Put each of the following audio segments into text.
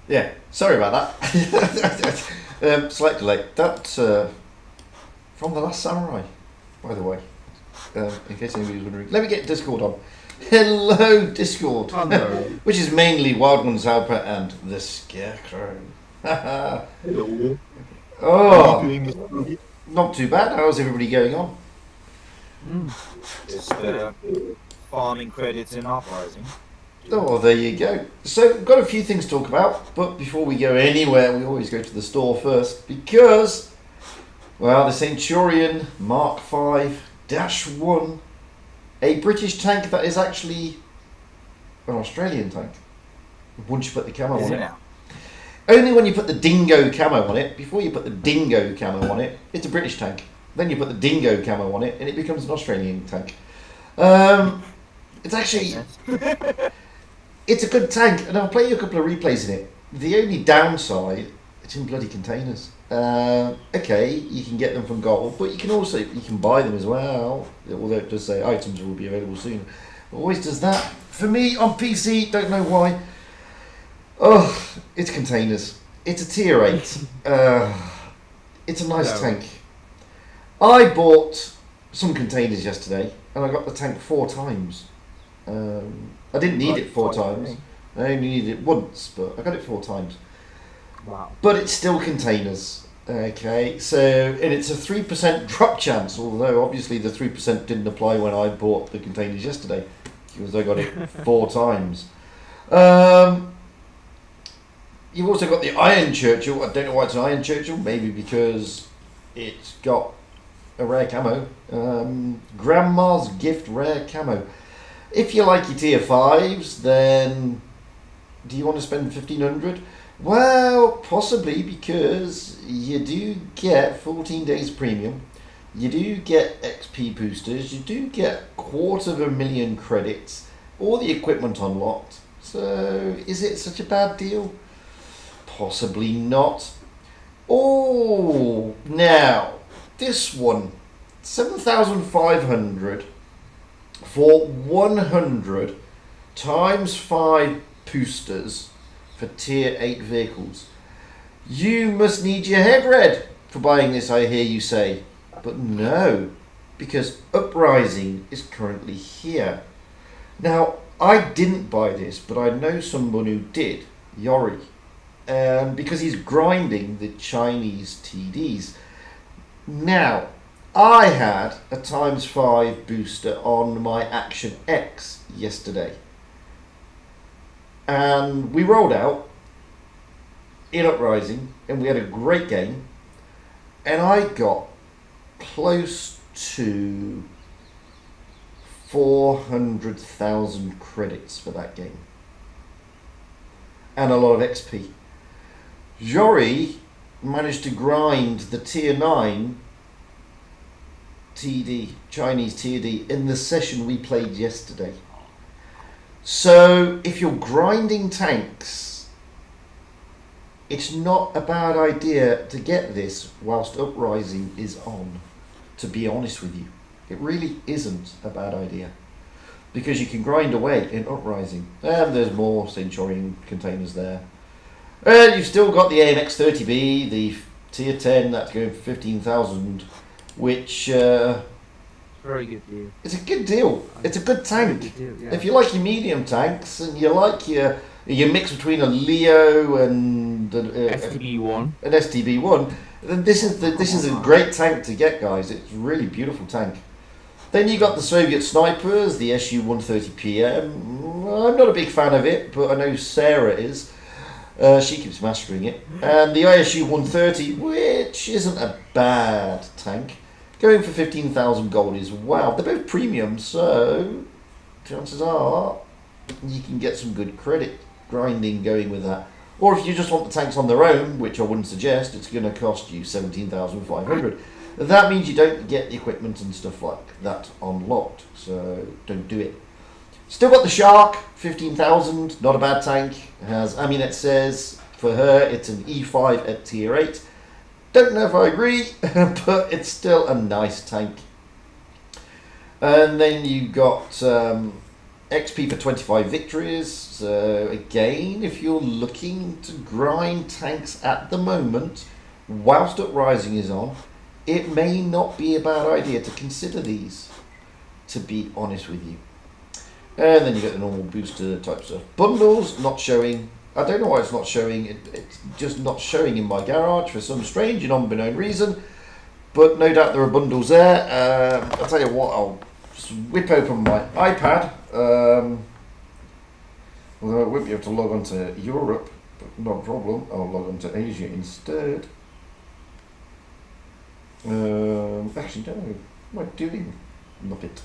Yeah, sorry about that. Slight delay. That from the Last Samurai, by the way. In case anybody's wondering, let me get Discord on. Hello, Discord. Hello. Which is mainly Wild Ones Alpha and the Scarecrow. Hello. How are Oh, you doing, Mr. Fugit? not too bad. How's everybody going on? Just farming credits in Uprising. Oh, there you go. So, got a few things to talk about, but before we go anywhere, we always go to the store first because, well, the Centurion Mark V-1, a British tank that is actually an Australian tank. Once you put the camo Is on it it. now? Only when you put the dingo camo on it, before you put the dingo camo on it, it's a British tank. Then you put the dingo camo on it, and it becomes an Australian tank. It's actually, it's a good tank, and I'll play you a couple of replays in it. The only downside, it's in bloody containers. Okay, you can get them from gold, but you can buy them as well. Although it does say items will be available soon. It always does that. For me on PC, don't know why. Oh, it's containers. It's a tier 8. It's a nice tank. I bought some containers yesterday, and I got the tank 4 times. I didn't need it 4 times. I only needed it once, but I got it 4 times. Wow. But it's still containers. Okay, so, and it's a 3% drop chance, although obviously the 3% didn't apply when I bought the containers yesterday, because I got it 4 times. You've also got the Iron Churchill. I don't know why it's an Iron Churchill, maybe because it's got a rare camo. Grandma's Gift rare camo. If you like your tier 5s, then do you want to spend 1,500? Well, possibly, because you do get 14 days premium, you do get XP boosters, you do get 250,000 credits, all the equipment unlocked. So, is it such a bad deal? Possibly not. Oh, now, this one, 7,500 for 100 times 5 boosters for tier 8 vehicles. You must need your head red for buying this, I hear you say. But no, because Uprising is currently here. Now, I didn't buy this, but I know someone who did, Yori, because he's grinding the Chinese TDs. Now, I had a times 5 booster on my Action X yesterday. And we rolled out in Uprising, and we had a great game. And I got close to 400,000 credits for that game. And a lot of XP. Jory managed to grind the tier 9 TD, Chinese TD, in the session we played yesterday. So if you're grinding tanks, it's not a bad idea to get this whilst Uprising is on, to be honest with you. It really isn't a bad idea, because you can grind away in Uprising, and there's more Centurion containers there. And you've still got the AMX 30B, the tier 10, that's going for 15,000, which very good deal. it's a good deal. It's a good tank. Good deal, yeah. If you like your medium tanks and you like your mix between a Leo and STB1. an STB1, then this is a great tank to get, guys. It's a really beautiful tank. Then you got the Soviet snipers, the SU-130PM. I'm not a big fan of it, but I know Sarah is. She keeps mastering it. And the ISU-130, which isn't a bad tank, going for 15,000 gold is wow. They're both premium, so chances are you can get some good credit grinding going with that. Or if you just want the tanks on their own, which I wouldn't suggest, it's going to cost you 17,500. That means you don't get the equipment and stuff like that unlocked, so don't do it. Still got the Shark, 15,000, not a bad tank. It says for her it's an E5 at tier 8. Don't know if I agree, but it's still a nice tank. And then you got XP for 25 victories. So again, if you're looking to grind tanks at the moment, whilst Uprising is on, it may not be a bad idea to consider these, to be honest with you. And then you get the normal booster type stuff. Bundles, not showing. I don't know why it's not showing. It's just not showing in my garage for some strange and unbeknown reason. But no doubt there are bundles there. I'll tell you what, I'll just whip open my iPad. Although I won't be able to log on to Europe, but not a problem. I'll log on to Asia instead. Actually, no. What am I doing? Muppet.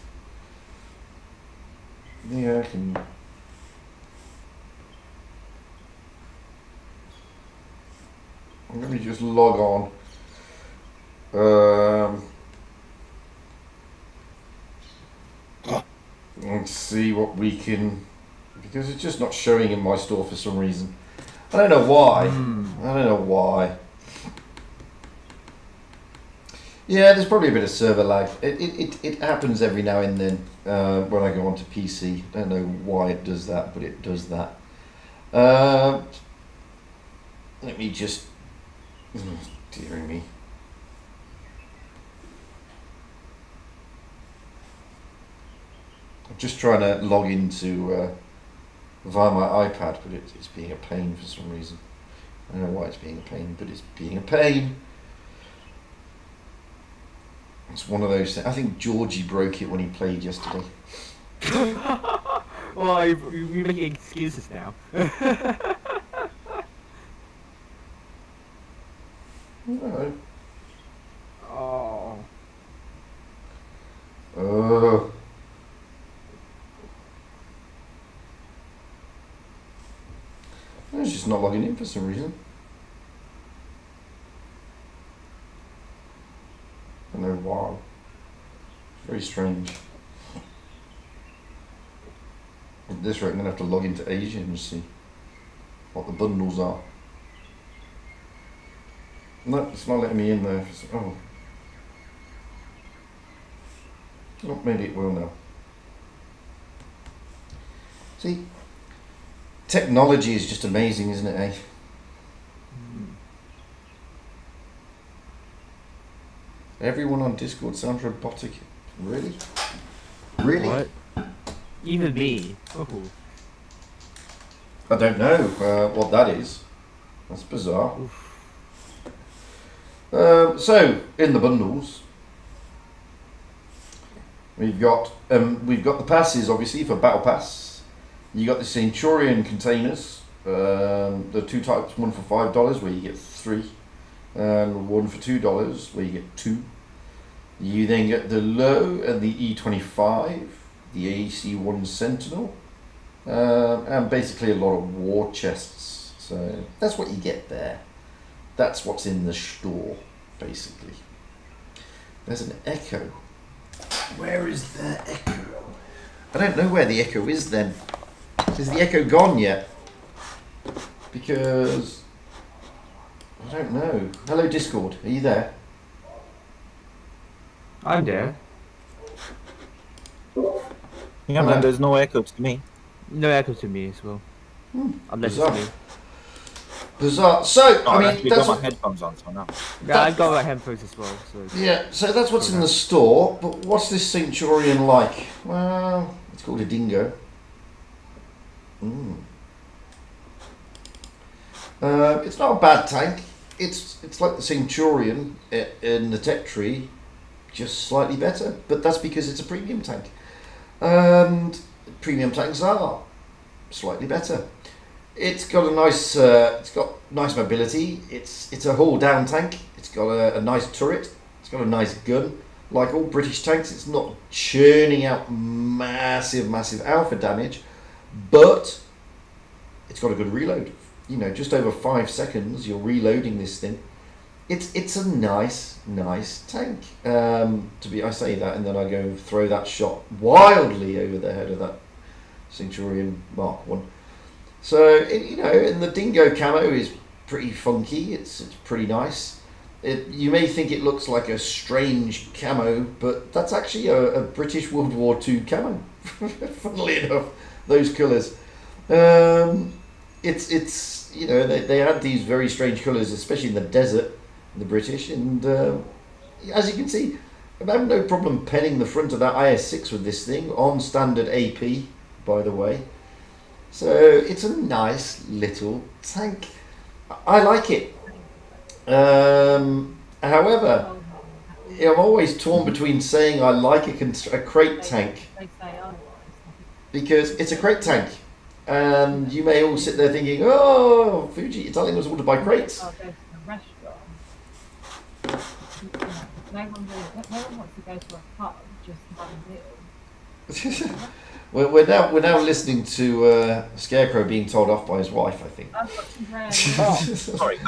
Yeah, I can. Let me just log on. And see what we can, because it's just not showing in my store for some reason. I don't know why. I don't know why. Yeah, there's probably a bit of server lag. It happens every now and then when I go onto PC. I don't know why it does that, but it does that. Let me just... dear me. I'm just trying to log into via my iPad, but it's being a pain for some reason. I don't know why it's being a pain, but it's being a pain. It's one of those things. I think Georgie broke it when he played yesterday. Well, you're making excuses now. No. Oh. It's just not logging in for some reason. I don't know why. Very strange. At this rate, I'm going to have to log into Asia and see what the bundles are. No, it's not letting me in there. Oh. Oh, maybe it will now. See? Technology is just amazing, isn't it, eh? Everyone on Discord sounds robotic. Really? Really? What? Even me. Oh. I don't know what that is. That's bizarre. So, in the bundles, we've got the passes, obviously, for Battle Pass. You got the Centurion containers, the two types, one for $5 where you get 3, and one for $2 where you get 2. You then get the Low and the E25, the AC-1 Sentinel, and basically a lot of war chests. So that's what you get there. That's what's in the store, basically. There's an Echo. Where is the Echo? I don't know where the Echo is then. Is the Echo gone yet? Because I don't know. Hello Discord, are you there? I'm there. Yeah, man, there's no echo to me. No echo to me as well. Unless Bizarre. it's me. Bizarre. So, Oh, I I mean, actually that's got my what, headphones on, so now. Yeah, I've got my headphones as well. So yeah. So that's what's in the store. But what's this Centurion like? Well, it's called a Dingo. It's not a bad tank. It's like the Centurion in the tech tree, just slightly better. But that's because it's a premium tank, and premium tanks are slightly better. It's got a nice mobility. It's a hull down tank. It's got a nice turret. It's got a nice gun. Like all British tanks, it's not churning out massive alpha damage, but it's got a good reload. You know, just over 5 seconds, you're reloading this thing. It's a nice tank. I say that, and then I go throw that shot wildly over the head of that Centurion Mark 1. So, and the Dingo camo is pretty funky. It's pretty nice. You may think it looks like a strange camo, but that's actually a British World War II camo. Funnily enough, those colours. It's you know, they had these very strange colours, especially in the desert, the British, and as you can see, I have no problem penning the front of that IS-6 with this thing on standard AP, by the way. So it's a nice little tank. I like it. However, I'm always torn between saying I like a crate tank, because it's a crate tank, and you may all sit there thinking, "Oh, Fugit, you're telling us all to buy crates." No one wants to go to a pub just to have a deal. We're now listening to Scarecrow being told off by his wife, I think. I've got some rare. Sorry,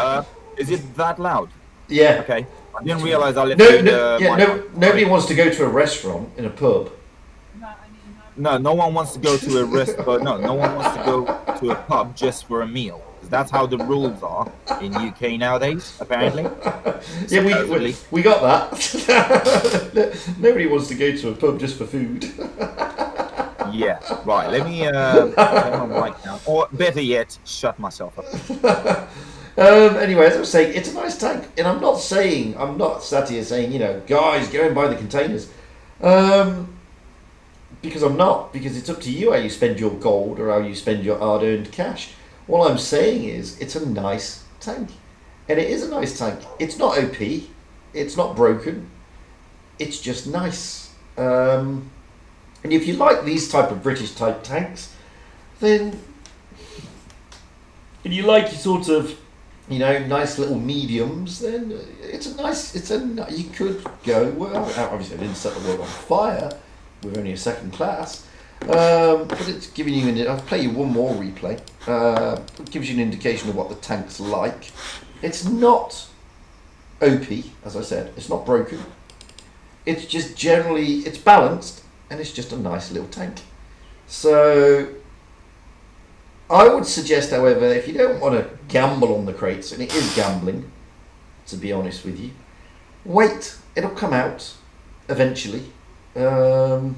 is it that loud? Yeah. Okay. I didn't realize I left Nobody wants to go to a restaurant in a pub. No one wants to go to a restaurant. No one wants to go to a pub just for a meal. 'Cause that's how the rules are in UK nowadays, apparently. Yeah, we got that. Nobody wants to go to a pub just for food. Yeah, right. Let me turn on right now. Or better yet, shut myself up. Anyway, as I was saying, it's a nice tank, and I'm not sat here saying, you know, guys, go and buy the containers, because I'm not, because it's up to you how you spend your gold or how you spend your hard-earned cash. All I'm saying is, it's a nice tank, and it is a nice tank. It's not OP, it's not broken, it's just nice. And if you like these type of British type tanks, then, and you like sort of, you know, nice little mediums, then you could go, well, obviously I didn't set the world on fire with only a second class, but it's giving you, I'll play you one more replay, it gives you an indication of what the tank's like. It's not OP, as I said, it's not broken, it's just generally, it's balanced, and it's just a nice little tank. So I would suggest, however, if you don't want to gamble on the crates, and it is gambling, to be honest with you, wait. It'll come out eventually. You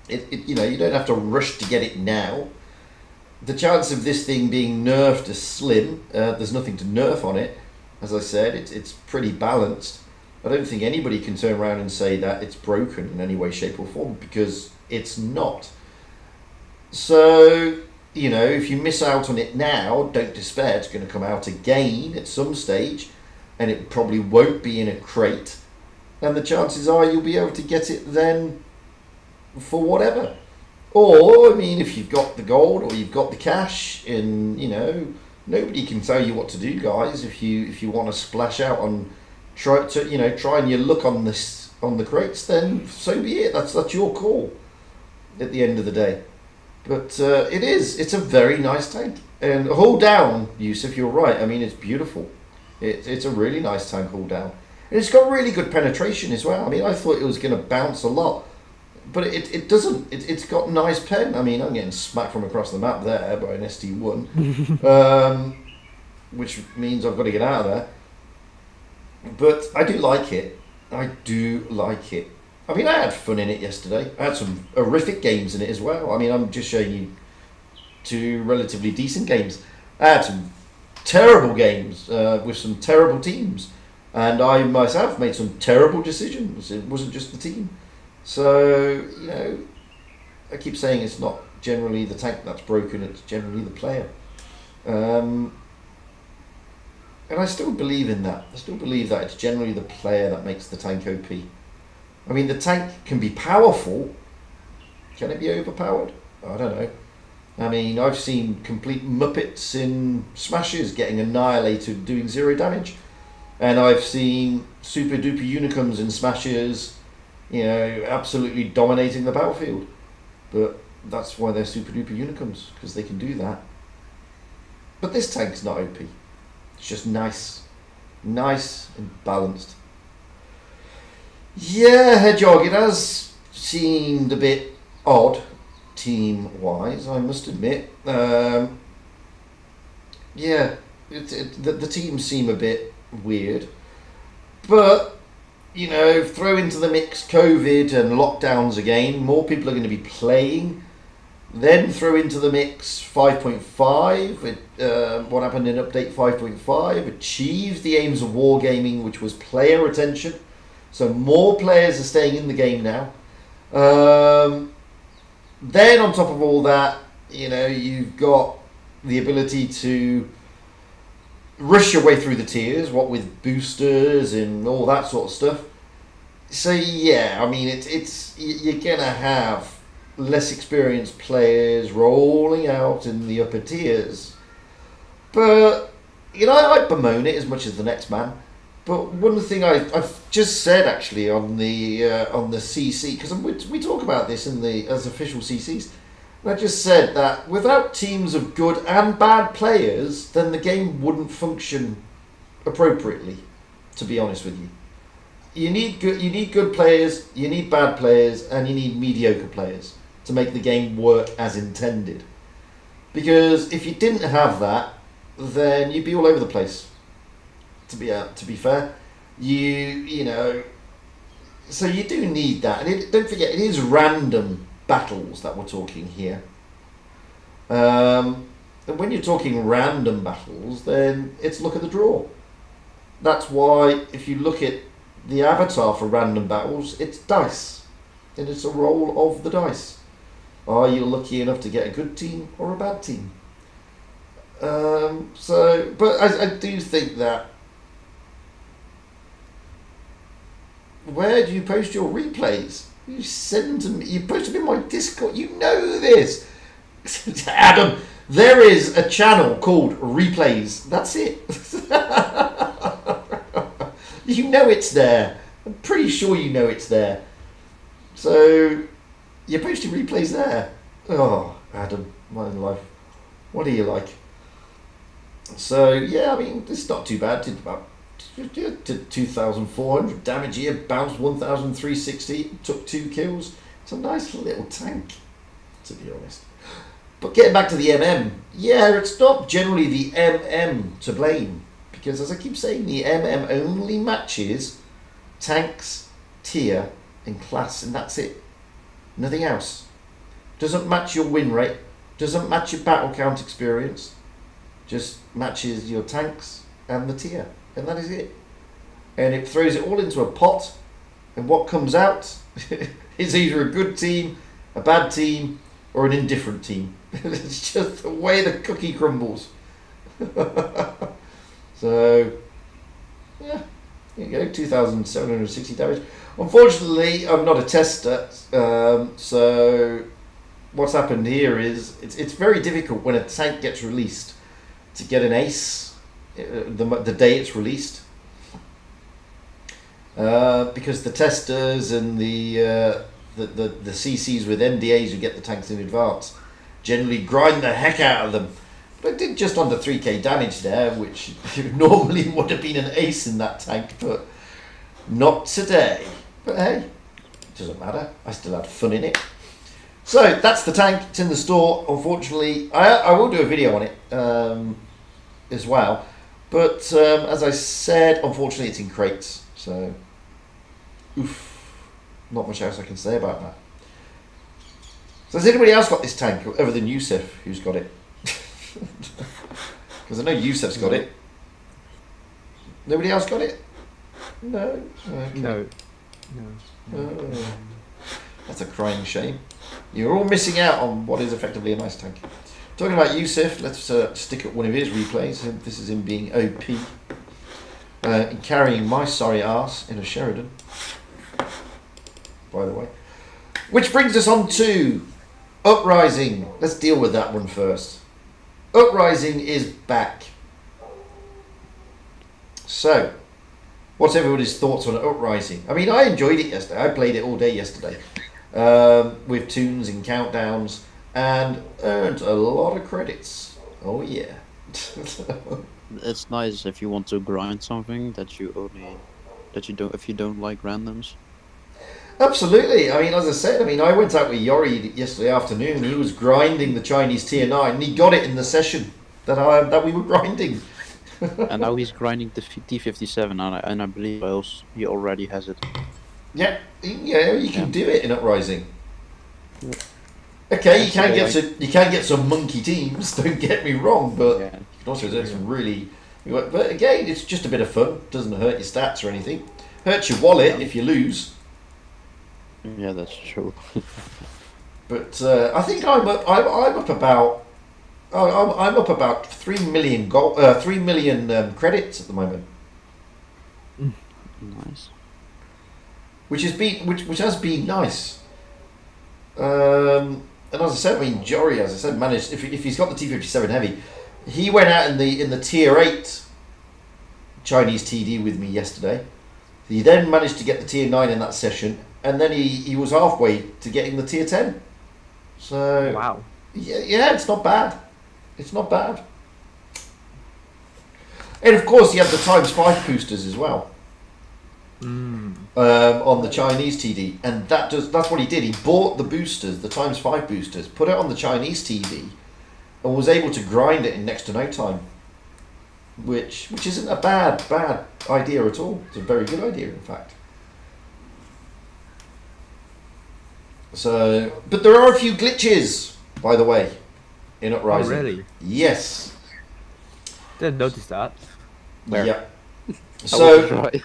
know, you don't have to rush to get it now. The chance of this thing being nerfed is slim. There's nothing to nerf on it. As I said, it's pretty balanced. I don't think anybody can turn around and say that it's broken in any way, shape or form, because it's not. So, you know, if you miss out on it now, don't despair. It's going to come out again at some stage, and it probably won't be in a crate. And the chances are you'll be able to get it then for whatever. Or, I mean, if you've got the gold or you've got the cash, and, you know, nobody can tell you what to do, guys. If you want to splash out on try and your luck on the crates, then so be it. That's your call at the end of the day. But it's a very nice tank. And hold down, Yusuf, you're right. I mean, it's beautiful. It's a really nice tank, hold down. And it's got really good penetration as well. I mean, I thought it was going to bounce a lot, but it doesn't. It's got nice pen. I mean, I'm getting smacked from across the map there by an ST1, which means I've got to get out of there. But I do like it. I do like it. I mean, I had fun in it yesterday. I had some horrific games in it as well. I mean, I'm just showing you two relatively decent games. I had some terrible games with some terrible teams. And I myself made some terrible decisions. It wasn't just the team. So, you know, I keep saying it's not generally the tank that's broken, it's generally the player. And I still believe in that. I still believe that it's generally the player that makes the tank OP. I mean, the tank can be powerful. Can it be overpowered? I don't know. I mean, I've seen complete muppets in smashes getting annihilated doing 0 damage. And I've seen super duper unicorns in smashes, you know, absolutely dominating the battlefield. But that's why they're super duper unicorns, because they can do that. But this tank's not OP. It's just nice. Nice and balanced. Yeah, Hedgehog, it has seemed a bit odd, team-wise, I must admit. Yeah, the teams seem a bit weird. But, you know, throw into the mix COVID and lockdowns again, more people are going to be playing. Then throw into the mix 5.5, what happened in update 5.5, achieves the aims of wargaming, which was player retention. So more players are staying in the game now. Then on top of all that, you know, you've got the ability to rush your way through the tiers, what with boosters and all that sort of stuff. So yeah, I mean, it's you're gonna have less experienced players rolling out in the upper tiers. But you know, I bemoan it as much as the next man. But one thing I've just said actually on the CC, because we talk about this in the as official CCs. I just said that without teams of good and bad players, then the game wouldn't function appropriately. To be honest with you, you need good players, you need bad players, and you need mediocre players to make the game work as intended. Because if you didn't have that, then you'd be all over the place. To be fair, you know, so you do need that, and don't forget it is random battles that we're talking here. And when you're talking random battles, then it's luck of the draw. That's why if you look at the avatar for random battles, it's dice, and it's a roll of the dice. Are you lucky enough to get a good team or a bad team? But I do think that. Where do you post your replays? You send them. You post them in my Discord. You know this, Adam. There is a channel called Replays. That's it. You know it's there. I'm pretty sure you know it's there. So you're posting replays there. Oh, Adam, my life. What are you like? So yeah, I mean, it's not too bad. Did about 2,400 damage here, bounced 1,360, took 2 kills. It's a nice little tank, to be honest. But getting back to the MM, yeah, it's not generally the MM to blame, because as I keep saying, the MM only matches tanks, tier, and class, and that's it. Nothing else. Doesn't match your win rate, doesn't match your battle count experience, just matches your tanks and the tier. And that is it. And it throws it all into a pot, and what comes out is either a good team, a bad team, or an indifferent team. It's just the way the cookie crumbles. So, yeah, there you go, 2,760 damage. Unfortunately, I'm not a tester, so what's happened here is it's very difficult when a tank gets released to get an ace. The day it's released, because the testers and the CCs with NDAs who get the tanks in advance generally grind the heck out of them. But I did just under 3k damage there, which normally would have been an ace in that tank, but not today. But hey, it doesn't matter. I still had fun in it. So that's the tank. It's in the store. Unfortunately, I will do a video on it as well. But as I said, unfortunately it's in crates, so oof, not much else I can say about that. So has anybody else got this tank, other than Yusuf, who's got it? Because I know Yusuf's got it. Nobody else got it? No? Okay. No. Oh, that's a crying shame. You're all missing out on what is effectively a nice tank. Talking about Yusuf, let's stick at one of his replays. This is him being OP. And carrying my sorry arse in a Sheridan, by the way. Which brings us on to Uprising. Let's deal with that one first. Uprising is back. So, what's everybody's thoughts on Uprising? I mean, I enjoyed it yesterday. I played it all day yesterday. With tunes and countdowns. And earned a lot of credits. Oh yeah. It's nice if you want to grind something if you don't like randoms. Absolutely. I mean, as I said, I went out with Yori yesterday afternoon. He was grinding the Chinese tier 9, and he got it in the session that we were grinding. And now he's grinding the T57, and I believe he already has it. Yeah, you can do it in Uprising. Yeah. Okay, you can Actually, get some monkey teams. Don't get me wrong, but Yeah. you can also do some really. But again, it's just a bit of fun. Doesn't hurt your stats or anything. Hurts your wallet if you lose. Yeah, that's true. But I think I'm up about. I'm up about 3 million credits at the moment, Nice. which has been nice. And as I said, I mean, Jory, as I said, managed if he's got the T57 heavy, he went out in the Tier 8 Chinese TD with me yesterday. He then managed to get the Tier 9 in that session, and then he was halfway to getting the Tier 10. So Wow. yeah, it's not bad. It's not bad. And of course, he had the ×5 boosters as well. On the Chinese TD, and that's what he did. He bought the boosters, the ×5 boosters, put it on the Chinese TD, and was able to grind it in next to no time. Which isn't a bad idea at all. It's a very good idea, in fact. So, but there are a few glitches, by the way, in Uprising. Oh, really? Yes. Didn't notice that. Where? Yeah. I So. was right.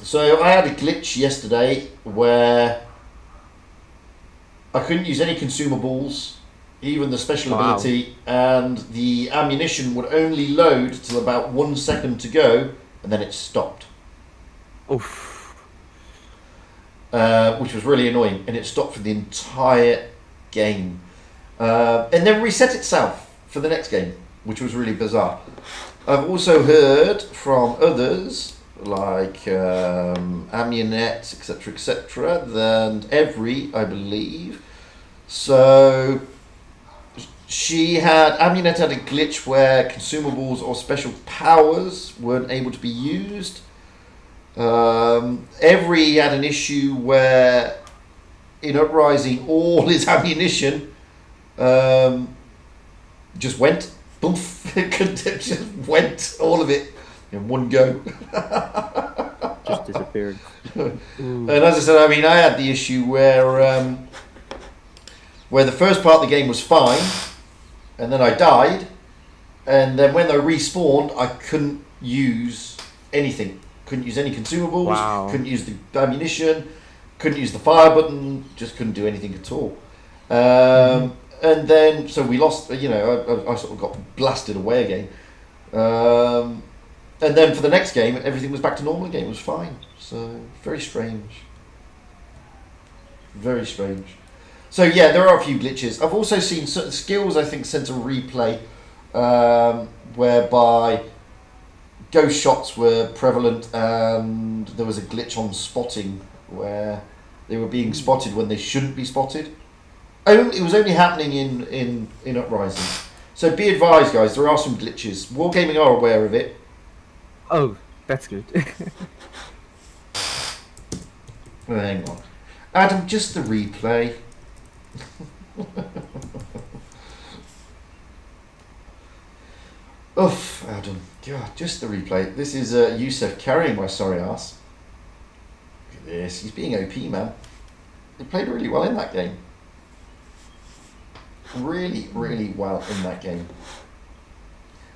So I had a glitch yesterday where I couldn't use any consumables, even the special Wow. ability, and the ammunition would only load till about 1 second to go, and then it stopped, Oof. which was really annoying, and it stopped for the entire game, and then reset itself for the next game, which was really bizarre. I've also heard from others like Amunet, etc., and Every, I believe. So Amunet had a glitch where consumables or special powers weren't able to be used. Every had an issue where in Uprising all his ammunition just went. Boof! It just went, all of it, in one go. Just disappeared. And as I said, I mean, I had the issue where the first part of the game was fine, and then I died, and then when I respawned, I couldn't use anything. Couldn't use any consumables. Wow. Couldn't use the ammunition. Couldn't use the fire button. Just couldn't do anything at all. And then, so we lost. You know, I sort of got blasted away again. And then for the next game, everything was back to normal again. It was fine. So, very strange. Very strange. So, yeah, there are a few glitches. I've also seen certain skills, I think, sent a replay whereby ghost shots were prevalent and there was a glitch on spotting where they were being spotted when they shouldn't be spotted. It was only happening in Uprising. So, be advised, guys, there are some glitches. Wargaming are aware of it. Oh, that's good. Hang on. Adam, just the replay. Oof, Adam. God, just the replay. This is Yusef carrying my sorry ass. Look at this. He's being OP, man. He played really well in that game. Really, really well in that game.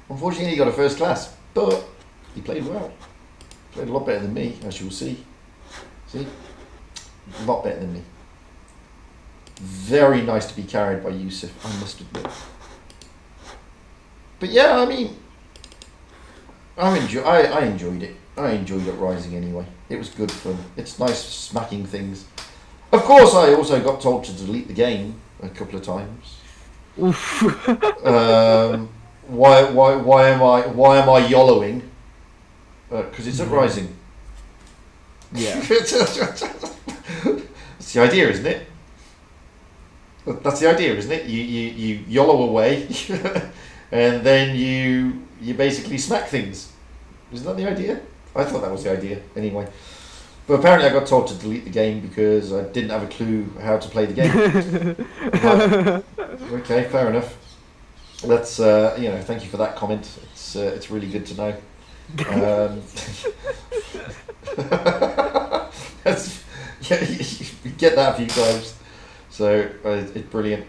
Unfortunately, he got a first class, but he played well. Played a lot better than me, as you'll see. See? A lot better than me. Very nice to be carried by Yusuf, I must admit. But yeah, I mean, I enjoyed it. I enjoyed Uprising anyway. It was good fun. It's nice smacking things. Of course, I also got told to delete the game a couple of times. Oof. Why am I YOLOing? Because it's Uprising. Yeah. That's the idea, isn't it? That's the idea, isn't it? You YOLO away, and then you basically smack things. Isn't that the idea? I thought that was the idea, anyway. But apparently I got told to delete the game because I didn't have a clue how to play the game. Like, okay, fair enough. That's thank you for that comment. It's really good to know. That's, yeah, you get that a few times, so it's brilliant.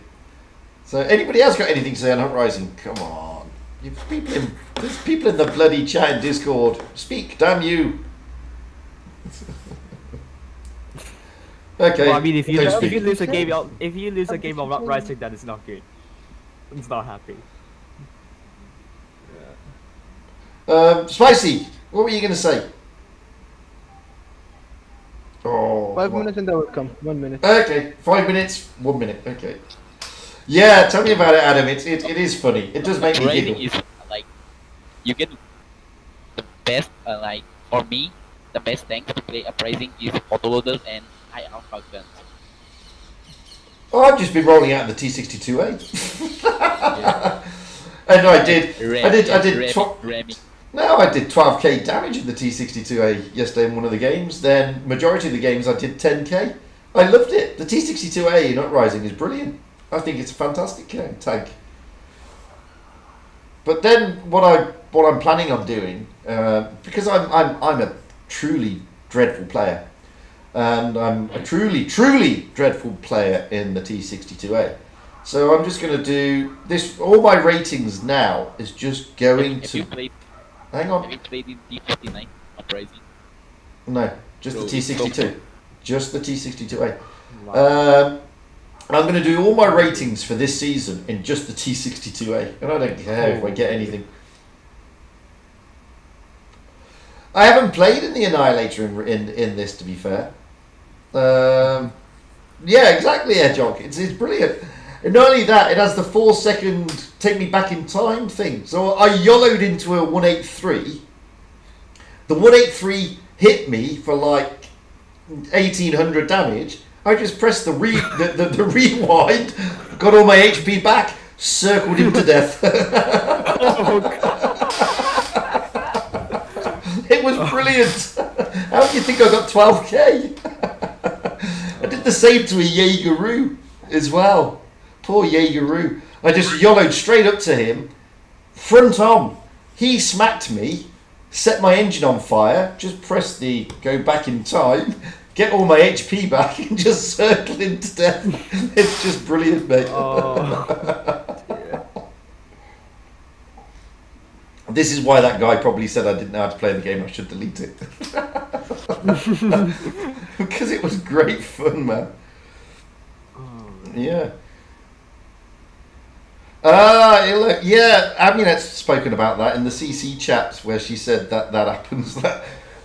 So anybody else got anything to say on Uprising? Come on, there's people in the bloody chat and Discord. Speak, damn you. Okay. Well, I mean, if you don't speak. lose a game, of Uprising, that is not good. It's not happy. Spicy, what were you going to say? Oh, 5 minutes and I will come. 1 minute. Okay, 5 minutes, 1 minute. Okay. Yeah, tell me about it, Adam. It is funny. It does make me Uprising giggle. is like you get the best like for me the best tanks to play Uprising is autoloaders and high alpha guns. Oh, I've just been rolling out the T62A. Yeah. And I did. Ramming. No, I did 12k damage in the T62A yesterday in one of the games. Then majority of the games I did 10k. I loved it. The T62A in Uprising is brilliant. I think it's a fantastic tank. But then what I'm planning on doing, because I'm a truly dreadful player, and I'm a truly dreadful player in the T62A. So I'm just going to do this. All my ratings now is just going Have to. you played? Hang Have on. you played in T59 Uprising? No, just the So- T62. Just the T62A. I'm going to do all my ratings for this season in just the T62A, and I don't care if I get anything. I haven't played in the Annihilator in this, to be fair. Yeah, exactly, Hedgehog. It's brilliant. And not only that, it has the 4-second take me back in time thing. So I YOLO'd into a 183. The 183 hit me for like 1800 damage. I just pressed the rewind, got all my HP back, circled him to death. It was brilliant. How do you think I got 12k? I did the same to a Jaegeroo as well. Poor Jaegeroo. I just YOLO'd straight up to him, front on. He smacked me, set my engine on fire, just pressed the go back in time, get all my HP back, and just circle him to death. It's just brilliant, mate. Oh. This is why that guy probably said I didn't know how to play the game. I should delete it. Because it was great fun, man. Yeah. Look, yeah, Aminet's spoken about that in the CC chats where she said that happens.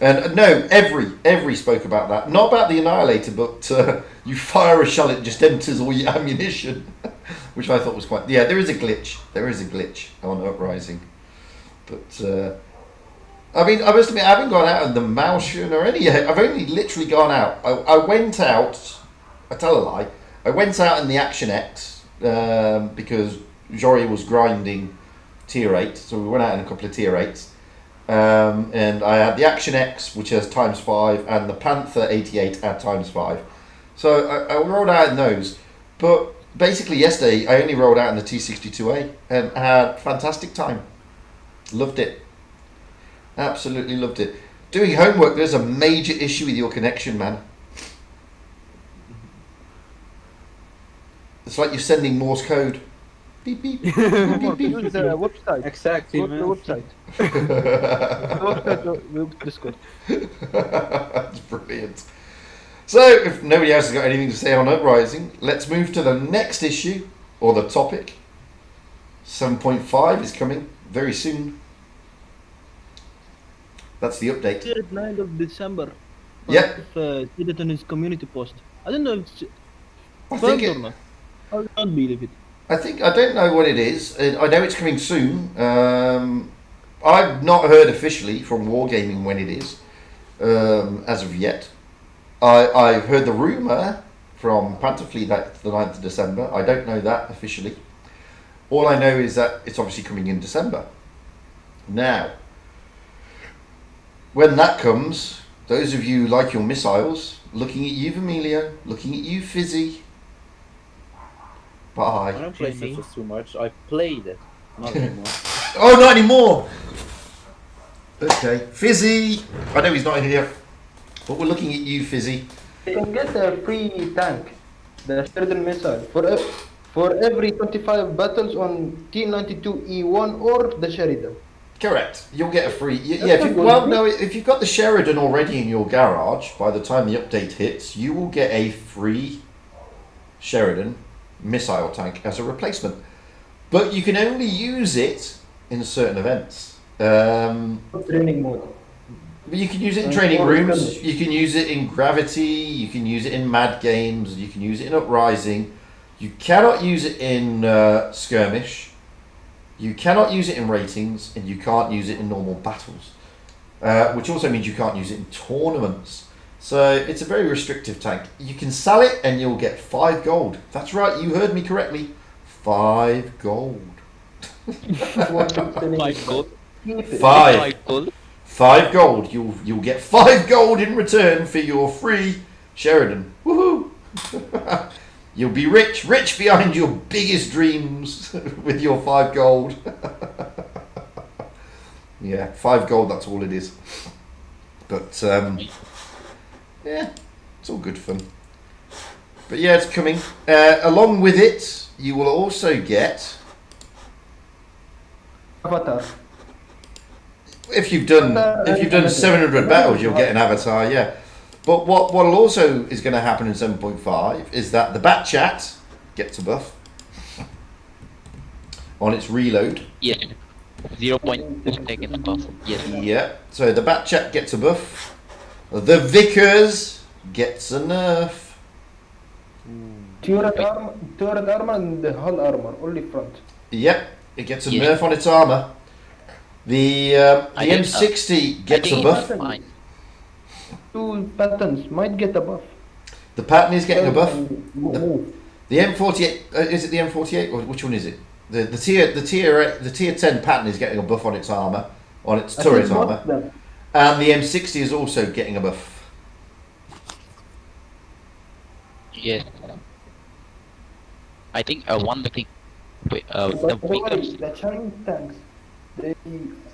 And no, every spoke about that. Not about the Annihilator, but you fire a shell, it just enters all your ammunition, which I thought was quite. Yeah, there is a glitch. There is a glitch on Uprising, but I mean, I must admit, I haven't gone out on the Malshun or any. I've only literally gone out. I went out. I tell a lie. I went out in the Action X because Jory was grinding tier 8, so we went out in a couple of tier 8s. And I had the Action X, which has ×5, and the Panther 88 at ×5. So I rolled out in those. But basically yesterday, I only rolled out in the T62A and had fantastic time. Loved it. Absolutely loved it. Doing homework, there's a major issue with your connection, man. It's like you're sending Morse code. Beep, beep, beep, beep, beep. Use the website. Exactly, Go to man. the website. The website will Discord. That's brilliant. So, if nobody else has got anything to say on Uprising, let's move to the next issue, or the topic. 7.5 is coming very soon. That's the update. 9th of December. Yep. See that on his community post. I don't know if it's I think confirmed or not. I don't believe it. I don't know what it is. I know it's coming soon. I've not heard officially from Wargaming when it is, as of yet. I've heard the rumour from Pantherfleet that it's the 9th of December. I don't know that officially. All I know is that it's obviously coming in December. Now, when that comes, those of you who like your missiles, looking at you, Vermilio, looking at you, Fizzy. I Bye. don't play Fizzy. missiles too much. I played it. Not anymore. Oh, not anymore. Okay, Fizzy. I know he's not here, but we're looking at you, Fizzy. You can get a free tank, the Sheridan missile, for every 25 battles on T92E1 or the Sheridan. Correct. You'll get a free. Yeah. If you've got the Sheridan already in your garage, by the time the update hits, you will get a free Sheridan missile tank as a replacement. But you can only use it in certain events. Training mode. But you can use it in training rooms. You can use it in Gravity. You can use it in Mad Games. You can use it in Uprising. You cannot use it in Skirmish. You cannot use it in ratings, and you can't use it in normal battles, which also means you can't use it in tournaments. So it's a very restrictive tank. You can sell it, and you'll get 5 gold. That's right, you heard me correctly. 5 gold. 5 gold. 5. 5 gold. 5 gold. You'll get 5 gold in return for your free Sheridan. Woohoo! You'll be rich behind your biggest dreams with your 5 gold. Yeah, 5 gold, that's all it is. But, yeah, it's all good fun. But yeah, it's coming. Along with it, you will also get... Avatar. If you've done 700 battles, you'll get an avatar, yeah. But what'll also is going to happen in 7.5 is that the bat chat gets a buff on its reload. Yes. 0.2 seconds buff. Yes. Yeah. So the bat chat gets a buff. The Vickers gets a nerf. Turret armor and the hull armor, only front. Yep. It gets a Yeah. nerf on its armor. The M60 gets a buff. Fine. 2 patterns might get a buff. The pattern is getting a buff. Move. The M48 is it the M48 or which one is it? The tier 10 pattern is getting a buff on its armor, on its turret armor, and the M60 is also getting a buff. Yes. I think one thing. The Vickers. The Chinese tanks, they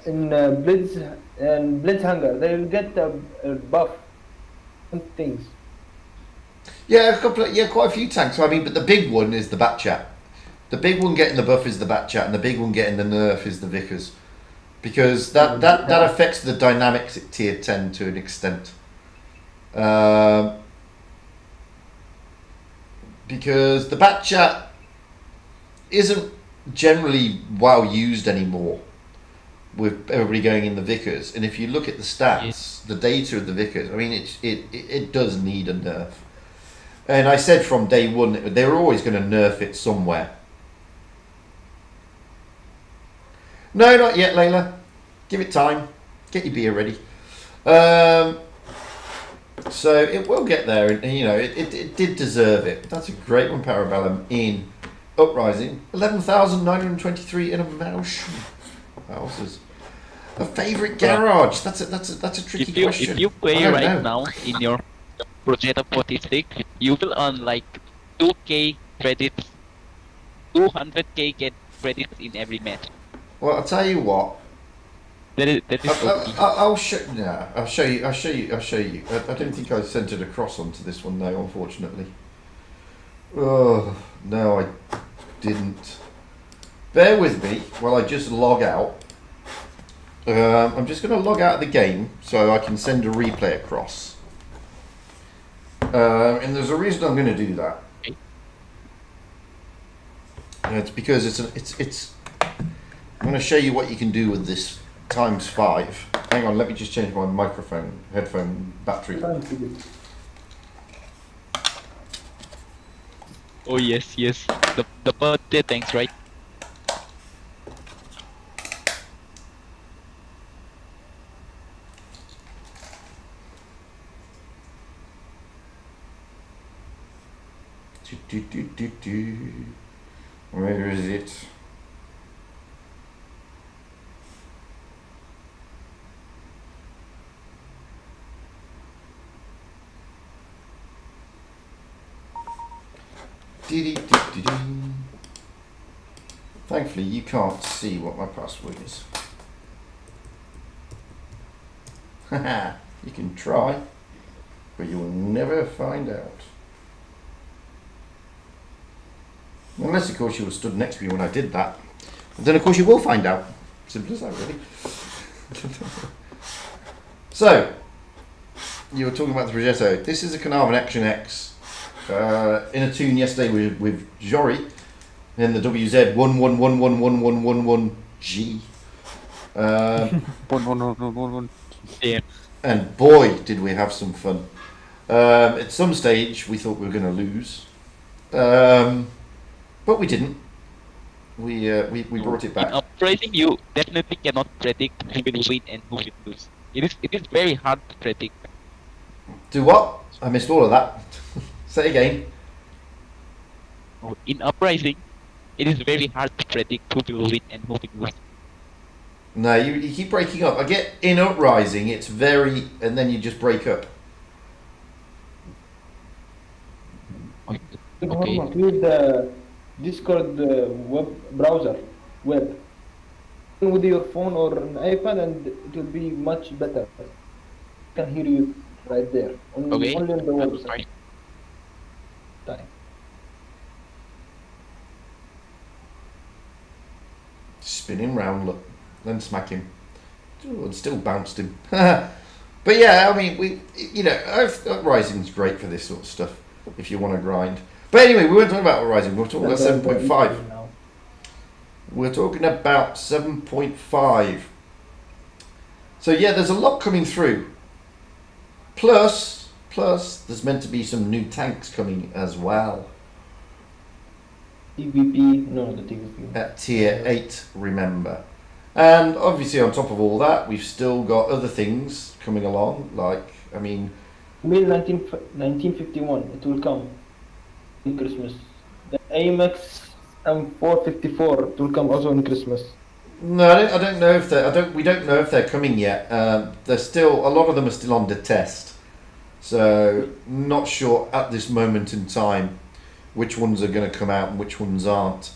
in Blitz and Blitz hangar, they will get a buff and things. Yeah, quite a few tanks. I mean, but the big one is the Bat Chat. The big one getting the buff is the Bat Chat, and the big one getting the nerf is the Vickers, because that affects the dynamics at tier 10 to an extent. Because the Bat Chat isn't generally well used anymore, with everybody going in the Vickers. And if you look at the stats, the data of the Vickers, I mean, it does need a nerf. And I said from day one that they were always going to nerf it somewhere. No, not yet, Layla. Give it time. Get your beer ready. So it will get there, and you know, it did deserve it. That's a great one, Parabellum, in Uprising. 11,923 in a mouse. Houses. A favourite garage? That's a tricky question. If you play I don't right know. now in your Project 46, you will earn like 2k credits, 200k get credits in every match. Well, I'll tell you what. That is OP. I'll show. Nah, I'll show you. I don't think I sent it across onto this one now, unfortunately. Oh no, I didn't. Bear with me while I just log out. I'm just going to log out of the game so I can send a replay across. And there's a reason I'm going to do that. Okay. It's because it's. I'm going to show you what you can do with this ×5. Hang on, let me just change my headphone battery. Oh yes. The birthday thanks, right? Where is it? Thankfully, you can't see what my password is. Haha, you can try, but you will never find out. Unless, of course, you would have stood next to me when I did that. And then, of course, you will find out. Simple as that, really. So, you were talking about the Progetto. This is a Carnarvon Action X in a tune yesterday with Jory in the WZ 11111111G. Yeah. And boy, did we have some fun. At some stage, we thought we were going to lose, but we didn't. We brought it In back. Uprising, you definitely cannot predict who will win and who will lose. It is very hard to predict. Do what? I missed all of that. Say it again. In Uprising, it is very hard to predict who will win and who will lose. No, you keep breaking up. I get in Uprising, it's very, and then you just break up. Okay. Hormat, use the Discord web with your phone or an iPad, and it will be much better. I can hear you right there. Only on the website. Sorry. Time. Spinning round, look, then smack him. Ooh, and still bounced him. But yeah, I mean, Uprising's great for this sort of stuff if you want to grind. But anyway, we weren't talking about Uprising. We were talking about 7.5. Now. We're talking about 7.5. So yeah, there's a lot coming through. Plus, there's meant to be some new tanks coming as well. TVP, no, the TVP. At tier 8, remember. And obviously on top of all that, we've still got other things coming along, like, I mean... 1951, it will come in Christmas. The AMX M454, it will come also in Christmas. No, I don't know if we don't know if they're coming yet. They're still, a lot of them are still under test. So, not sure at this moment in time which ones are going to come out and which ones aren't,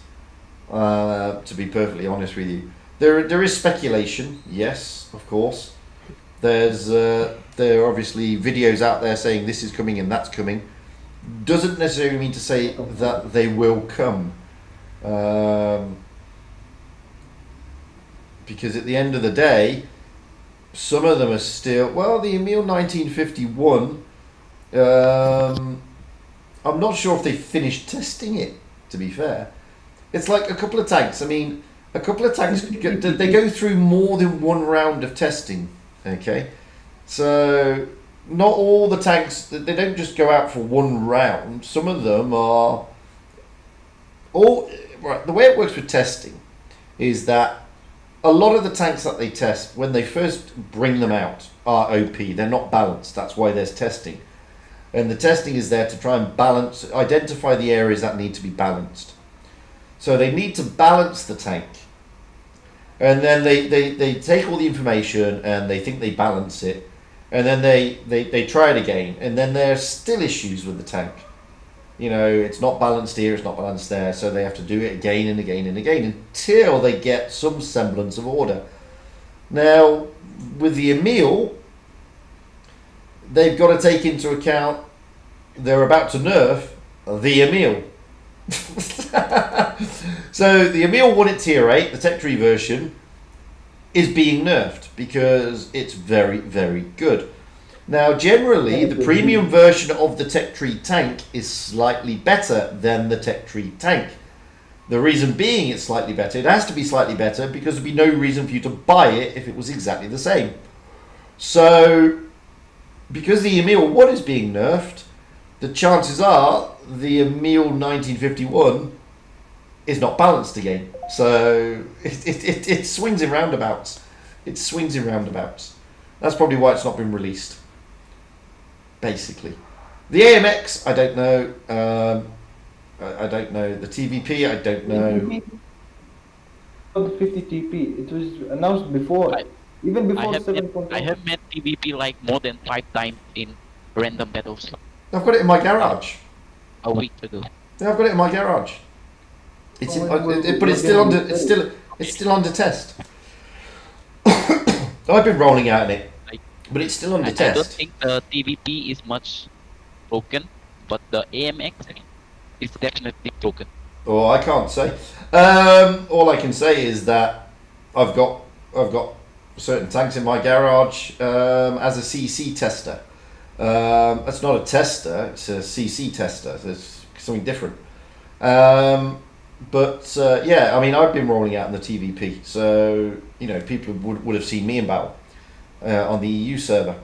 to be perfectly honest with you. There is speculation, yes, of course. There are obviously videos out there saying this is coming and that's coming. Doesn't necessarily mean to say that they will come. Because at the end of the day, some of them are still... Well, the Emil 1951... I'm not sure if they finished testing it, to be fair. It's like a couple of tanks. I mean, a couple of tanks, they go through more than one round of testing, okay? So, not all the tanks, they don't just go out for one round. Some of them are... Right, the way it works with testing is that a lot of the tanks that they test, when they first bring them out, are OP. They're not balanced. That's why there's testing. And the testing is there to try and balance, identify the areas that need to be balanced. So they need to balance the tank. And then they take all the information and they think they balance it. And then they try it again. And then there's still issues with the tank. You know, it's not balanced here, it's not balanced there. So they have to do it again and again and again until they get some semblance of order. Now, with the Emil, they've got to take into account they're about to nerf the Emil. So the Emil 1 at tier 8, the Tech Tree version, is being nerfed because it's very, very good. Now generally the premium version of the Tech Tree tank is slightly better than the Tech Tree tank. The reason being it's slightly better, it has to be slightly better because there'd be no reason for you to buy it if it was exactly the same. So because the Emil 1 is being nerfed, the chances are the Emil 1951 is not balanced again. So it swings in roundabouts. It swings in roundabouts. That's probably why it's not been released. Basically. The AMX, I don't know. I don't know. The TVP, I don't know. 50 TP. It was announced before. Even before 7.1. I have met PvP like more than 5 times in random battles I've got it in my garage. a week ago. Yeah, I've got it in my garage. It's but it's still under it's still under test. I've been rolling out in it, but it's still under I don't test. think the TVP is much broken, but the AMX is definitely broken. Oh, I can't say. All I can say is that I've got certain tanks in my garage as a CC tester. That's not a tester; it's a CC tester. So it's something different. But yeah, I mean, I've been rolling out in the TVP, so you know, people would have seen me in battle on the EU server.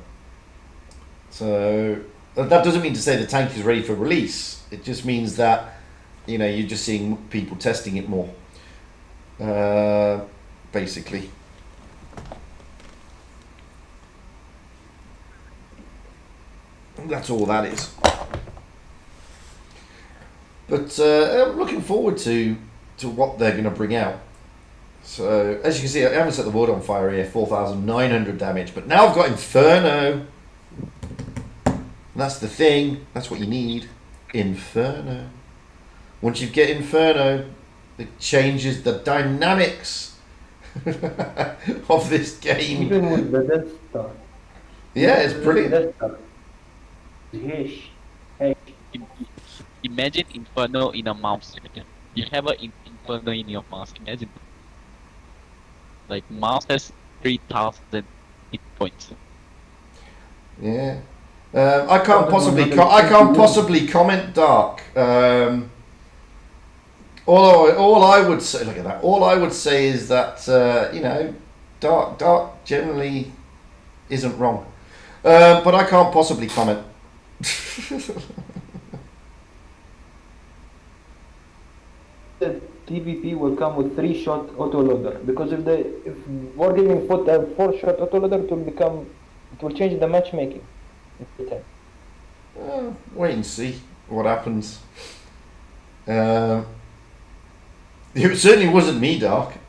So that doesn't mean to say the tank is ready for release. It just means that, you know, you're just seeing people testing it more, basically. That's all that is. But I'm looking forward to what they're going to bring out. So as you can see, I haven't set the world on fire here. 4,900 damage, but now I've got Inferno. That's the thing. That's what you need. Inferno. Once you get Inferno, it changes the dynamics of this game. Even with the Death Star. Yeah, it's brilliant. Death Star. Hesh. Hey. Imagine Inferno in a mouse. You have an Inferno in your mouse. Imagine. Like mouse has 3,000 hit points. Yeah. I can't possibly comment Dark. All I would say, look at that. All I would say is that you know, Dark generally isn't wrong, but I can't possibly comment. The TVP will come with 3-shot autoloader, because if Wargaming put a 4-shot autoloader, it will change the matchmaking. Wait and see what happens. It certainly wasn't me, Dark.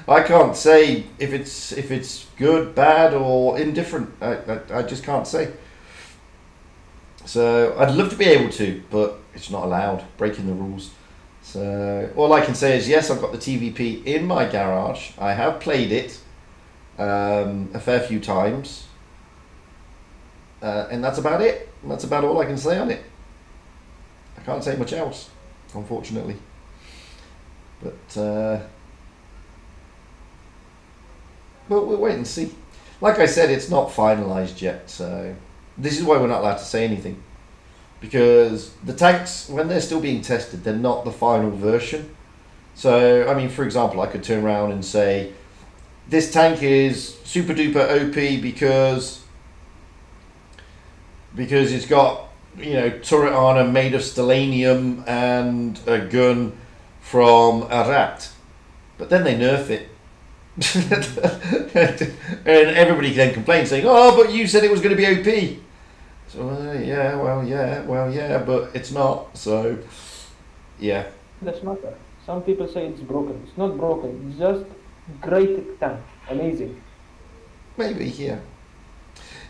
I can't say if it's good, bad, or indifferent. I just can't say. So I'd love to be able to, but it's not allowed. Breaking the rules. So all I can say is yes, I've got the TVP in my garage. I have played it a fair few times, and that's about it. That's about all I can say on it. I can't say much else, unfortunately. But we'll wait and see. Like I said, it's not finalised yet, so this is why we're not allowed to say anything. Because the tanks, when they're still being tested, they're not the final version. So, I mean, for example, I could turn around and say, this tank is super duper OP because it's got, you know, turret armor made of stellanium and a gun from a rat. But then they nerf it. And everybody then complains saying, oh, but you said it was going to be OP. So, yeah, but it's not. So, yeah. That's matter. Some people say it's broken. It's not broken. It's just great tank. Amazing. Maybe, yeah.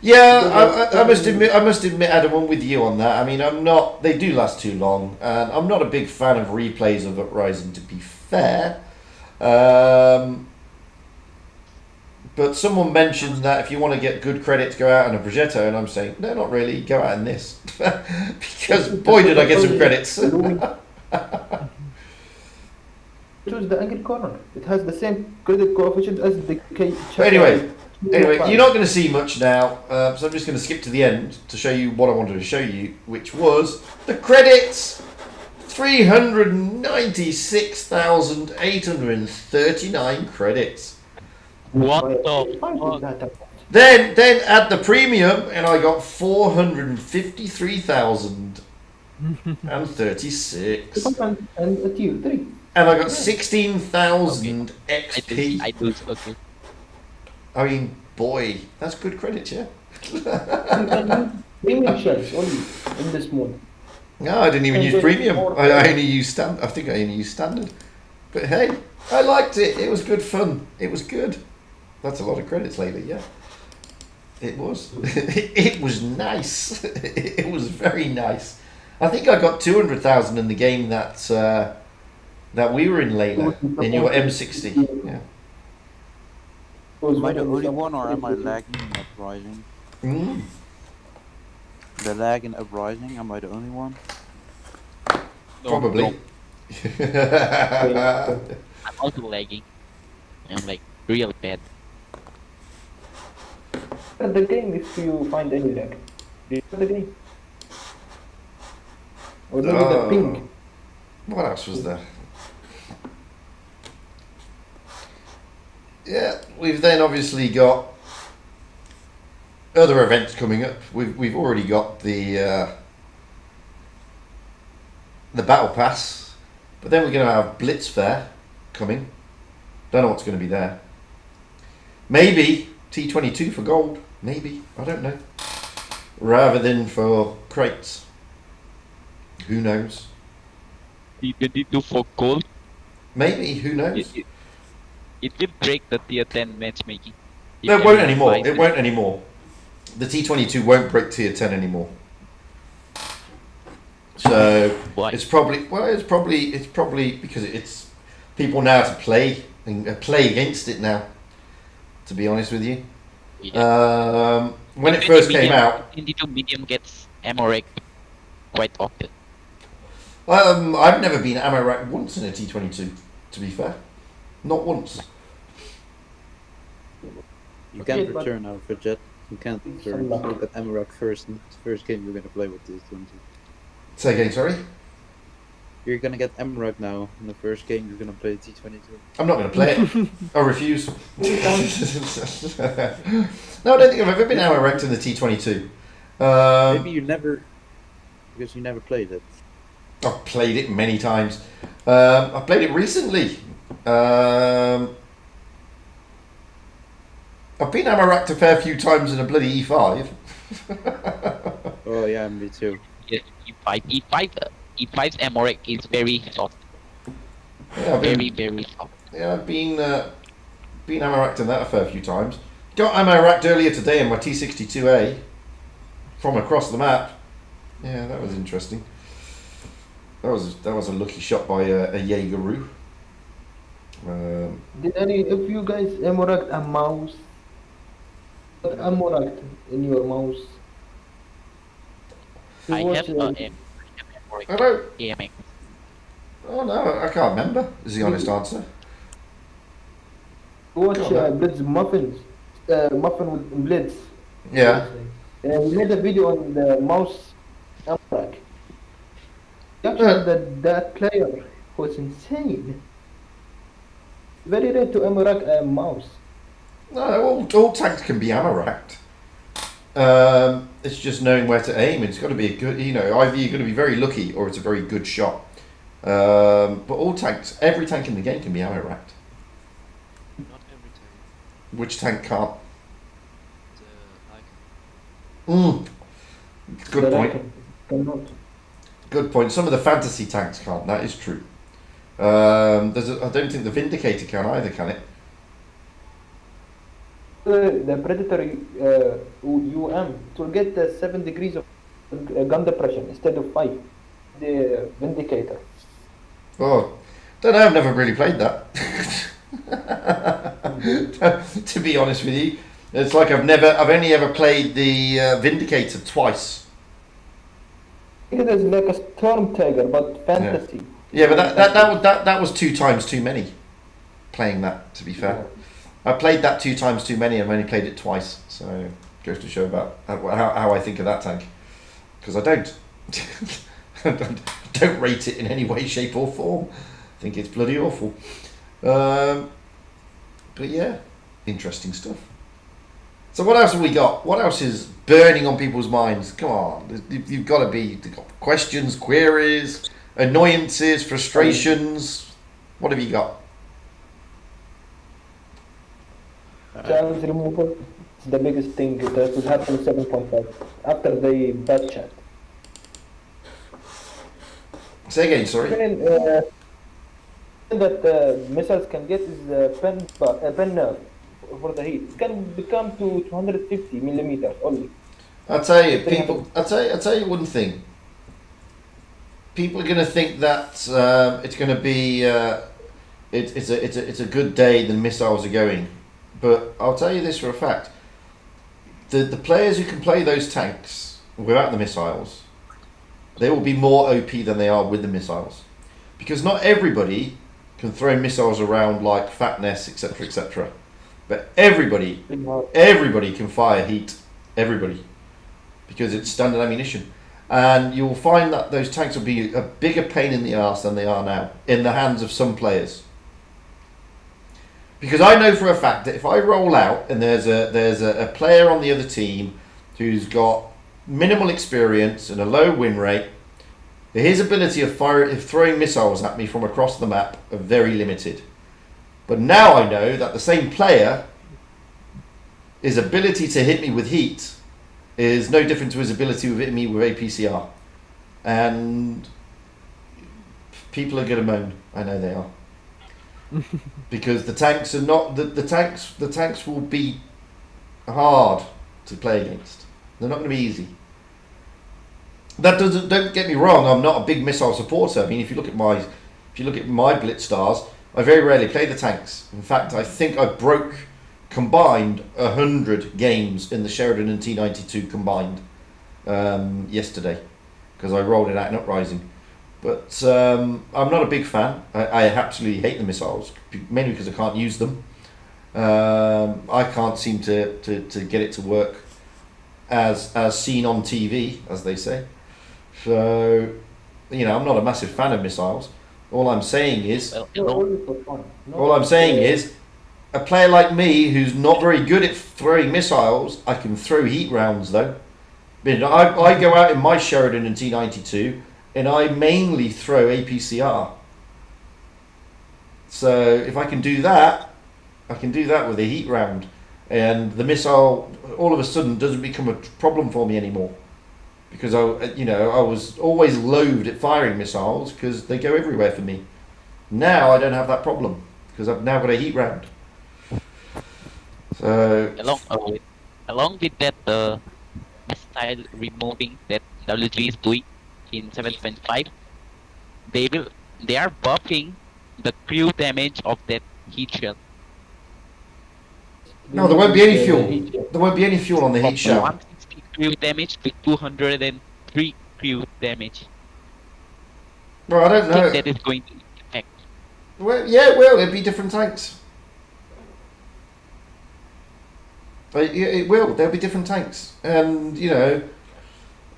Yeah, I must admit, Adam, I'm with you on that. I mean, I'm not. They do last too long, and I'm not a big fan of replays of Uprising, to be fair. But someone mentioned that if you want to get good credits, go out in a Progetto, and I'm saying, no, not really. Go out in this, because boy, did I get some credits. Choose the angle corner. It has the same credit coefficient as the K. Anyway, you're not going to see much now, so I'm just going to skip to the end to show you what I wanted to show you, which was the credits. 396,839 credits. What the fuck? Then add the premium, and I got 453,036. And a tier 3. And I got 16,000 XP. I do. Okay. I mean, boy, that's good credits, yeah. Premium shells only in this mode. No, I didn't even use premium. I only used standard. I think I only used standard. But hey, I liked it. It was good fun. It was good. That's a lot of credits lately, yeah. It was. It was nice. It was very nice. I think I got 200,000 in the game that that we were in Layla in your M60. Yeah. Am I the only one, or am I lagging in Uprising? Mm. The lag in Uprising, am I the only one? No, Probably. no, I'm also lagging. I'm like really bad. The game if you find any lag. Do you know the game? Or maybe the ping. What else was there? Yeah, we've then obviously got other events coming up. We've already got the Battle Pass, but then we're going to have Blitz Fair coming. Don't know what's going to be there. Maybe T22 for gold. Maybe, I don't know. Rather than for crates. Who knows? You did do for gold. Maybe, who knows? It will break the tier 10 matchmaking. No, it won't anymore. It It won't anymore. The T22 won't break tier 10 anymore. So Why? it's probably because it's people now to play and play against it now. To be honest with you, when it first came out, 22 medium gets ammo wreck quite often. I've never been ammo racked once in a T22. To be fair, not once. You can't Okay, but- return out for Jet. You can't return. Look at Amarak first. First game you're gonna play with this 22. Say again, sorry. You're gonna get Amarak now. In the first game you're gonna play T22. I'm not going to play it. I refuse. No, I don't think I've ever been ammo racked in the T22. Maybe you never, because you never played it. I've played it many times. I played it recently. I've been ammo racked a fair few times in a bloody E5. Oh yeah, me too. Yes, E5's ammo wreck is very soft. Yeah, Very soft. I've been ammo racked in that a fair few times. Got ammo racked earlier today in my T62A from across the map. Yeah, that was interesting. That was a lucky shot by a Jaegeroo. Did any of you guys ammo-racked a mouse? What ammo-racked in your mouse? You I watch, have uh, ammo wreck I don't. gaming. Oh no, I can't remember. Is the honest answer. watch Go on, Blitz Muffins. Muffin with Blitz. Yeah. We made a video on the mouse ammo-rack. Actually, that player was insane. Very rare to ammo-rack a mouse. No, all tanks can be ammo racked. It's just knowing where to aim. It's got to be a good, either you're going to be very lucky or it's a very good shot. But all tanks, every tank in the game can be ammo racked. Not every time. Which tank can't? The icon. Good The point. Rack cannot. Good point. Some of the fantasy tanks can't. That is true. I don't think the Vindicator can either, can it? The Predator UM to get 7 degrees of gun depression instead of 5. The Vindicator. Oh, don't know. I've never really played that. To be honest with you, it's like I've only ever played the Vindicator twice. It is like a Storm Tiger, but fantasy. Yeah, but that was 2 times too many. Playing that, to be fair, I played that 2 times too many. I've only played it twice, so goes to show about how I think of that tank. Because I don't. Don't rate it in any way, shape, or form. I think it's bloody awful. But yeah, interesting stuff. So what else have we got? What else is burning on people's minds? Come on, you've got to be questions, queries, annoyances, frustrations. What have you got? Challenge removal is the biggest thing that would happen in 7.5 after the bad chat. Say again, sorry. That missiles can get is pen nerf for the heat. It can become to 250 millimeters only. I'll tell you, people. I'll tell you one thing. people are going to think that it's going to be it's a good day. The missiles are going, but I'll tell you this for a fact: the players who can play those tanks without the missiles, they will be more OP than they are with the missiles, because not everybody can throw missiles around like fatness, etc., etc. But everybody can fire heat. Everybody, because it's standard ammunition. And you'll find that those tanks will be a bigger pain in the arse than they are now in the hands of some players. Because I know for a fact that if I roll out and there's a player on the other team who's got minimal experience and a low win rate, his ability of throwing missiles at me from across the map are very limited. But now I know that the same player, his ability to hit me with heat is no different to his ability to hit me with APCR. And people are going to moan. I know they are. Because the tanks are not... The tanks will be hard to play against. They're not going to be easy. Don't get me wrong, I'm not a big missile supporter. I mean, if you look at my Blitz stars, I very rarely play the tanks. In fact, I think I broke combined 100 games in the Sheridan and T92 combined yesterday, because I rolled it out in Uprising. But I'm not a big fan. I absolutely hate the missiles, mainly because I can't use them. I can't seem to get it to work as seen on TV, as they say. So, I'm not a massive fan of missiles. All I'm saying is, a player like me who's not very good at throwing missiles, I can throw heat rounds though. I go out in my Sheridan and T92 and I mainly throw APCR. So if I can do that, I can do that with a heat round. And the missile all of a sudden doesn't become a problem for me anymore. Because I was always loathed at firing missiles because they go everywhere for me. Now I don't have that problem because I've now got a heat round. So along with that, the style removing that WG is doing in 7.5, they are buffing the crew damage of that heat shell. No, there won't be any fuel. There won't be any fuel on the heat shell. 160 crew damage to 203 crew damage. Well, I don't know. I think that is going to affect. Well, yeah, it will. It'll be different tanks. It will. There'll be different tanks, and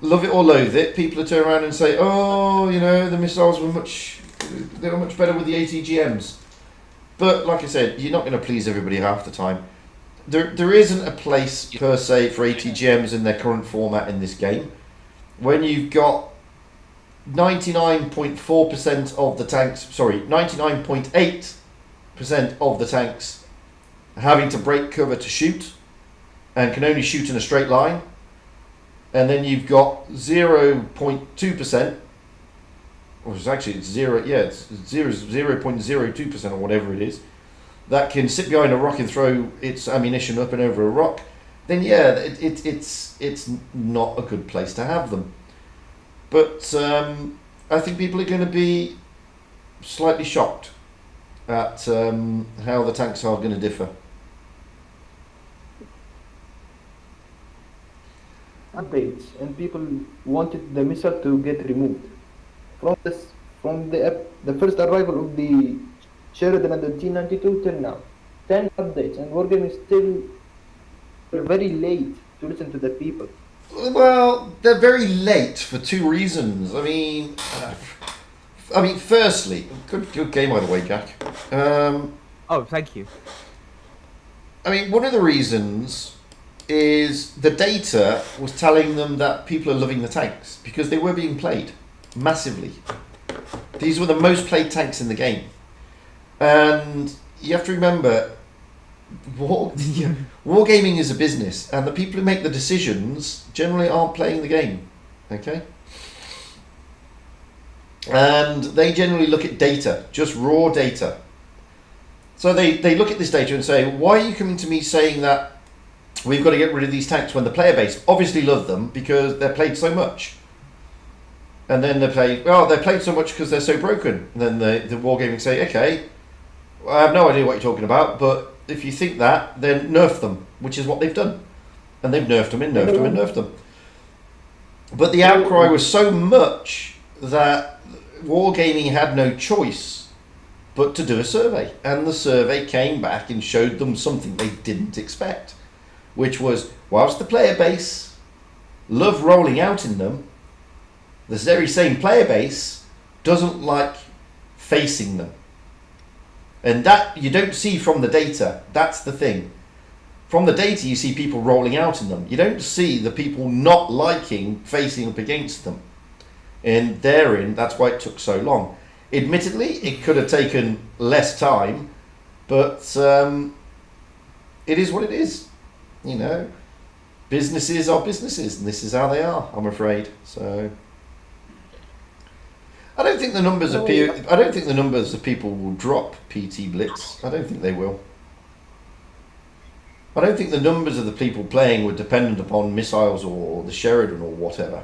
love it or loathe it. People will turn around and say, "Oh, the missiles were much better with the ATGMs." But like I said, you're not going to please everybody half the time. There isn't a place per se for ATGMs in their current format in this game. When you've got 99.4% of the tanks, 99.8% of the tanks having to break cover to shoot, and can only shoot in a straight line, and then you've got 0.2%, or it's actually it's 0.02% or whatever it is, that can sit behind a rock and throw its ammunition up and over a rock, then it's not a good place to have them. But I think people are going to be slightly shocked at how the tanks are going to differ. Updates, and people wanted the missile to get removed from the first arrival of the Sheridan and the T92 till now. 10 updates, and Wargaming is still very late to listen to the people. Well, they're very late for two reasons. I mean, firstly, good game by the way, Jack. Oh, thank you. I mean, one of the reasons is the data was telling them that people are loving the tanks because they were being played massively. These were the most played tanks in the game. And you have to remember, wargaming is a business, and the people who make the decisions generally aren't playing the game. Okay? And they generally look at data, just raw data. So they look at this data and say, why are you coming to me saying that we've got to get rid of these tanks when the player base obviously love them because they're played so much? And then they play, well, they're played so much because they're so broken. And then the wargaming say, okay, I have no idea what you're talking about, but if you think that, then nerf them, which is what they've done. And they've nerfed them and nerfed them and nerfed them. But the outcry was so much that wargaming had no choice but to do a survey. And the survey came back and showed them something they didn't expect, which was, whilst the player base love rolling out in them, the very same player base doesn't like facing them. And that you don't see from the data. That's the thing. From the data, you see people rolling out in them. You don't see the people not liking facing up against them. And therein, that's why it took so long. Admittedly, it could have taken less time, but it is what it is. You know, businesses are businesses, and this is how they are, I'm afraid. So I don't think the numbers of people will drop PT-Blitz. I don't think they will. I don't think the numbers of the people playing were dependent upon missiles or the Sheridan or whatever.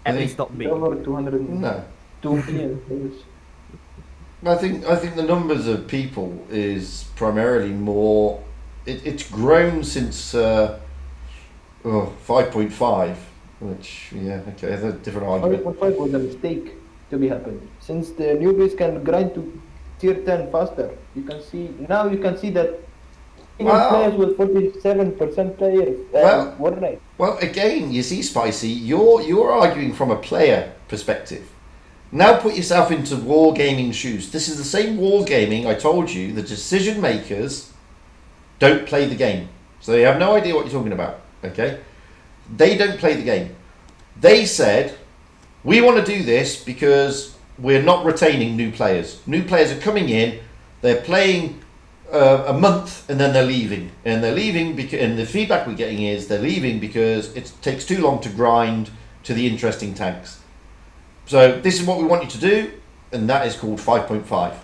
At least not me. Over 202 No. million players. I think the numbers of people is primarily more. It's grown since 5.5, which okay, that's a different argument. 5.5 was a mistake to be happened. Since the newbies can grind to tier 10 faster, you can see that Wow. players with 47% players were right. Well, again, you see, Spicy, you're arguing from a player perspective. Now put yourself into wargaming shoes. This is the same wargaming I told you. The decision makers don't play the game, so they have no idea what you're talking about. Okay, they don't play the game. They said, we want to do this because we're not retaining new players. New players are coming in, they're playing a month and then they're leaving. And they're leaving because, and the feedback we're getting is they're leaving because it takes too long to grind to the interesting tanks. So this is what we want you to do, and that is called 5.5.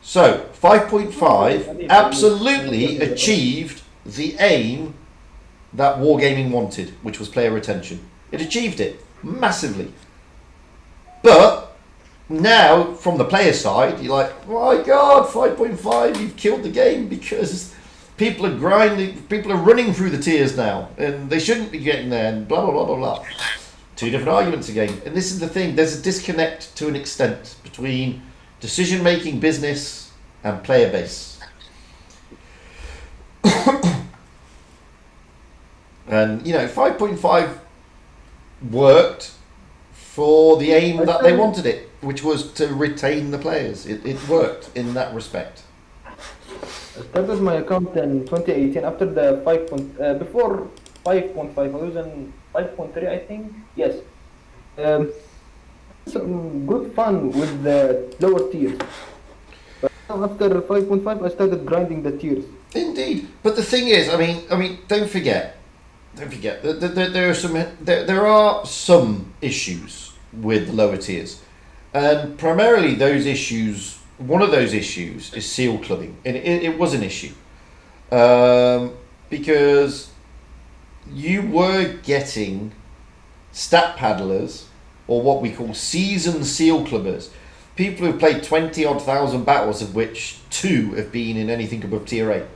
So 5.5 absolutely achieved the aim that wargaming wanted, which was player retention. It achieved it massively. But now, from the player side, you're like, my God, 5.5, you've killed the game because people are grinding, people are running through the tiers now, and they shouldn't be getting there, and blah, blah, blah, blah, blah. Two different arguments again. And this is the thing, there's a disconnect to an extent between decision-making business and player base. And, 5.5 worked for the aim that they wanted it, which was to retain the players. It worked in that respect. I started my account in 2018 after the before 5.5. I was in 5.3, I think. Yes. Some good fun with the lower tiers. But now after 5.5, I started grinding the tiers. Indeed, but the thing is, I mean, don't forget. There are some issues with the lower tiers, and primarily those issues. One of those issues is seal clubbing, and it was an issue because you were getting stat paddlers, or what we call seasoned seal clubbers, people who've played 20-odd thousand battles, of which 2 have been in anything above tier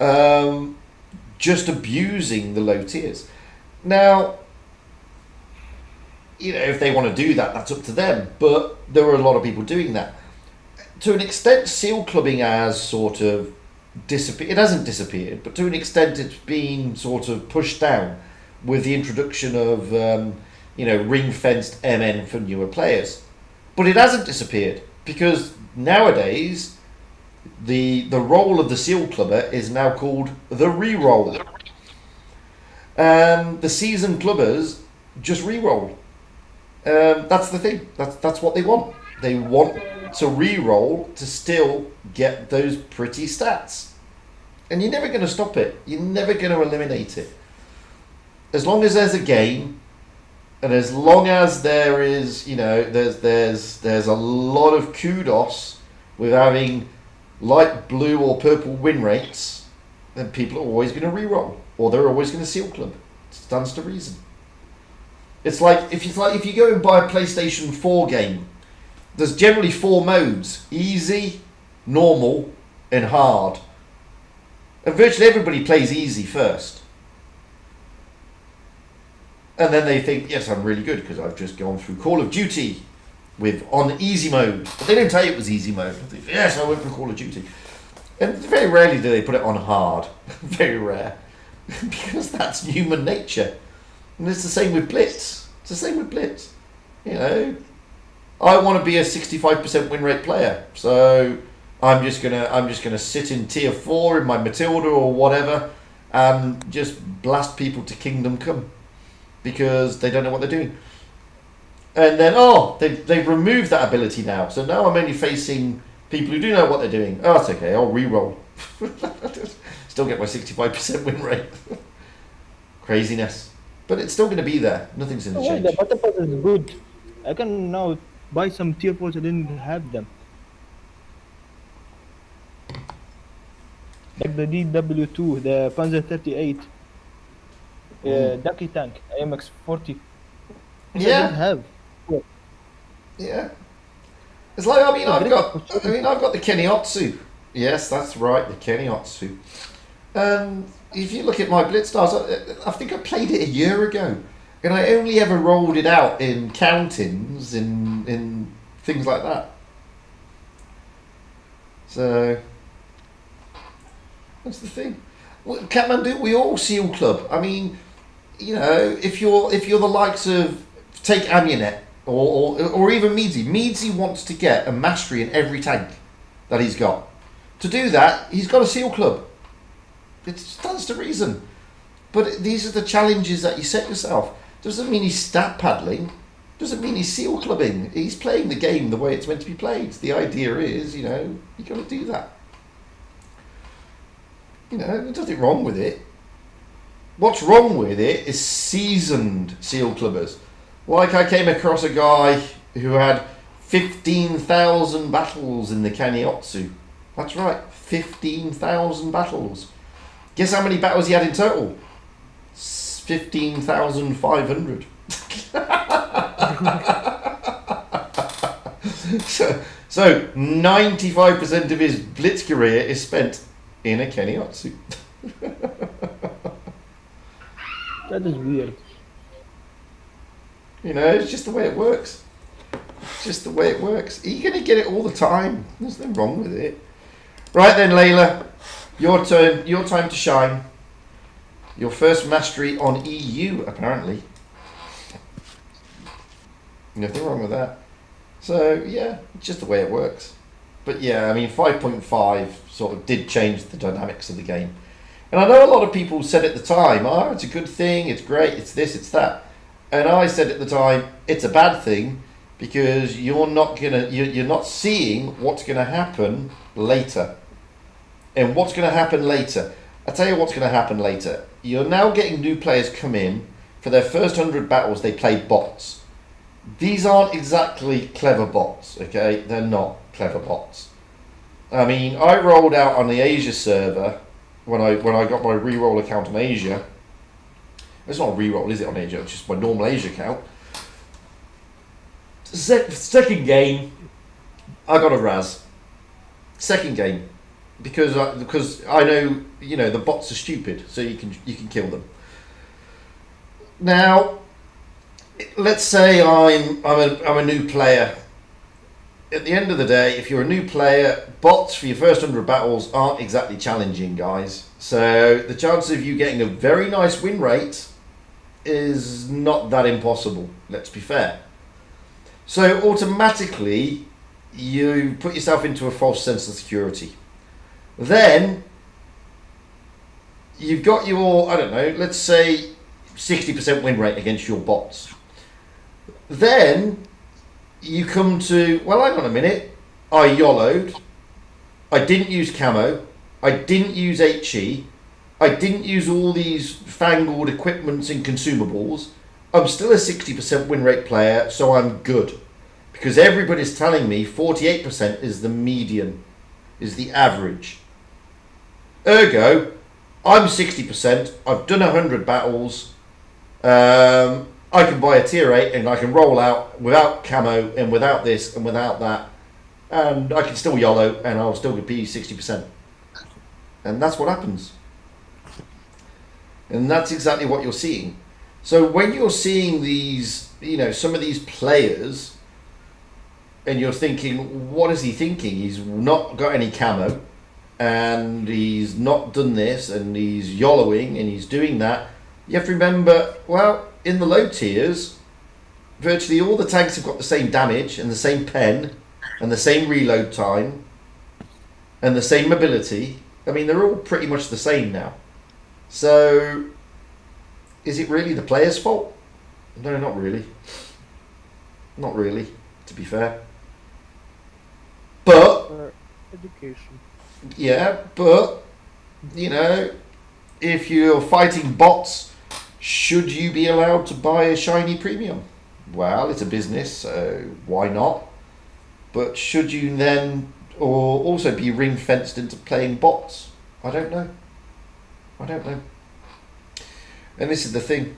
8. Just abusing the low tiers. Now, if they want to do that, that's up to them. But there were a lot of people doing that. To an extent, seal clubbing has sort of disappeared. It hasn't disappeared, but to an extent, it's been sort of pushed down with the introduction of, ring-fenced MN for newer players. But it hasn't disappeared because nowadays, the role of the seal clubber is now called the re-roll, and the seasoned clubbers just re-roll. That's the thing. That's what they want. They want to re-roll to still get those pretty stats, and you're never going to stop it. You're never going to eliminate it. As long as there's a game, and as long as there is, there's a lot of kudos with having light blue or purple win rates, then people are always going to re-roll, or they're always going to seal club. It stands to reason. It's like if you go and buy a PlayStation 4 game, there's generally 4 modes: easy, normal, and hard. And virtually everybody plays easy first. And then they think, yes, I'm really good because I've just gone through Call of Duty on easy mode. But they don't tell you it was easy mode. They think, yes, I went for Call of Duty. And very rarely do they put it on hard. Very rare. Because that's human nature. And it's the same with Blitz. It's the same with Blitz. You know, I want to be a 65% win rate player. So I'm just gonna sit in tier 4 in my Matilda or whatever and just blast people to Kingdom Come. Because they don't know what they're doing. And then, they've removed that ability now. So now I'm only facing people who do know what they're doing. Oh, it's okay, I'll re-roll. Still get my 65% win rate. Craziness. But it's still going to be there. Nothing's going to change. The battle pass is good. I can now buy some tier 4s. I didn't have them. Like the DW2, the Panzer 38, Ducky tank, AMX 40. I didn't have. Yeah. It's like, I've got the Keniotsu. Yes, that's right, the Keniotsu. And if you look at my Blitz stars, I think I played it a year ago. And I only ever rolled it out in count-ins, in things like that. So, that's the thing. Well, Kathmandu, we all seal club. I mean, you know, if you're the likes of, take Amunet, or even Meadsy. Meadsy wants to get a mastery in every tank that he's got. To do that, he's got a seal club. That's the reason. But these are the challenges that you set yourself. Doesn't mean he's stat paddling. Doesn't mean he's seal clubbing. He's playing the game the way it's meant to be played. The idea is, you know, you got to do that. You know, there's nothing wrong with it. What's wrong with it is seasoned seal clubbers. Like I came across a guy who had 15,000 battles in the Kaniotsu. That's right, 15,000 battles. Guess how many battles he had in total? 15,500. So 95% of his Blitz career is spent in a Keniotsu. That is weird. You know, it's just the way it works. It's just the way it works. You're going to get it all the time. There's nothing wrong with it. Right then, Layla, your turn. Your time to shine. Your first mastery on EU, apparently. Nothing wrong with that. So, yeah, it's just the way it works. But yeah, I mean, 5.5 sort of did change the dynamics of the game. And I know a lot of people said at the time, oh, it's a good thing, it's great, it's this, it's that. And I said at the time, it's a bad thing because you're not seeing what's gonna happen later. And what's gonna happen later? I'll tell you what's gonna happen later. You're now getting new players come in, for their first 100 battles they play bots. These aren't exactly clever bots, okay? They're not clever bots. I mean, I rolled out on the Asia server when I got my reroll account on Asia. It's not a reroll, is it, on Asia? It's just my normal Asia account. Second game, I got a Raz. Second game, because I know, you know, the bots are stupid, so you can kill them. Now, let's say I'm a new player. At the end of the day, if you're a new player, bots for your first 100 battles aren't exactly challenging, guys. So the chances of you getting a very nice win rate is not that impossible, let's be fair. So automatically, you put yourself into a false sense of security. Then, you've got your, I don't know, let's say 60% win rate against your bots. Then, you come to, well, hang on a minute, I YOLO'd, I didn't use camo, I didn't use HE, I didn't use all these fangled equipments and consumables, I'm still a 60% win rate player, so I'm good. Because everybody's telling me 48% is the median, is the average. Ergo, I'm 60%, I've done 100 battles, I can buy a tier 8 and I can roll out without camo and without this and without that, and I can still YOLO and I'll still be 60%. And that's what happens. And that's exactly what you're seeing. So when you're seeing these, you know, some of these players, and you're thinking, what is he thinking? He's not got any camo, and he's not done this, and he's YOLOing, and he's doing that. You have to remember, well, in the low tiers, virtually all the tanks have got the same damage, and the same pen, and the same reload time, and the same mobility. I mean, they're all pretty much the same now. So, is it really the player's fault? No, not really. Not really, to be fair. But education. yeah, but you know, if you're fighting bots, should you be allowed to buy a shiny premium? Well, it's a business, so why not? But should you then or also be ring fenced into playing bots? I don't know. I don't know. And this is the thing.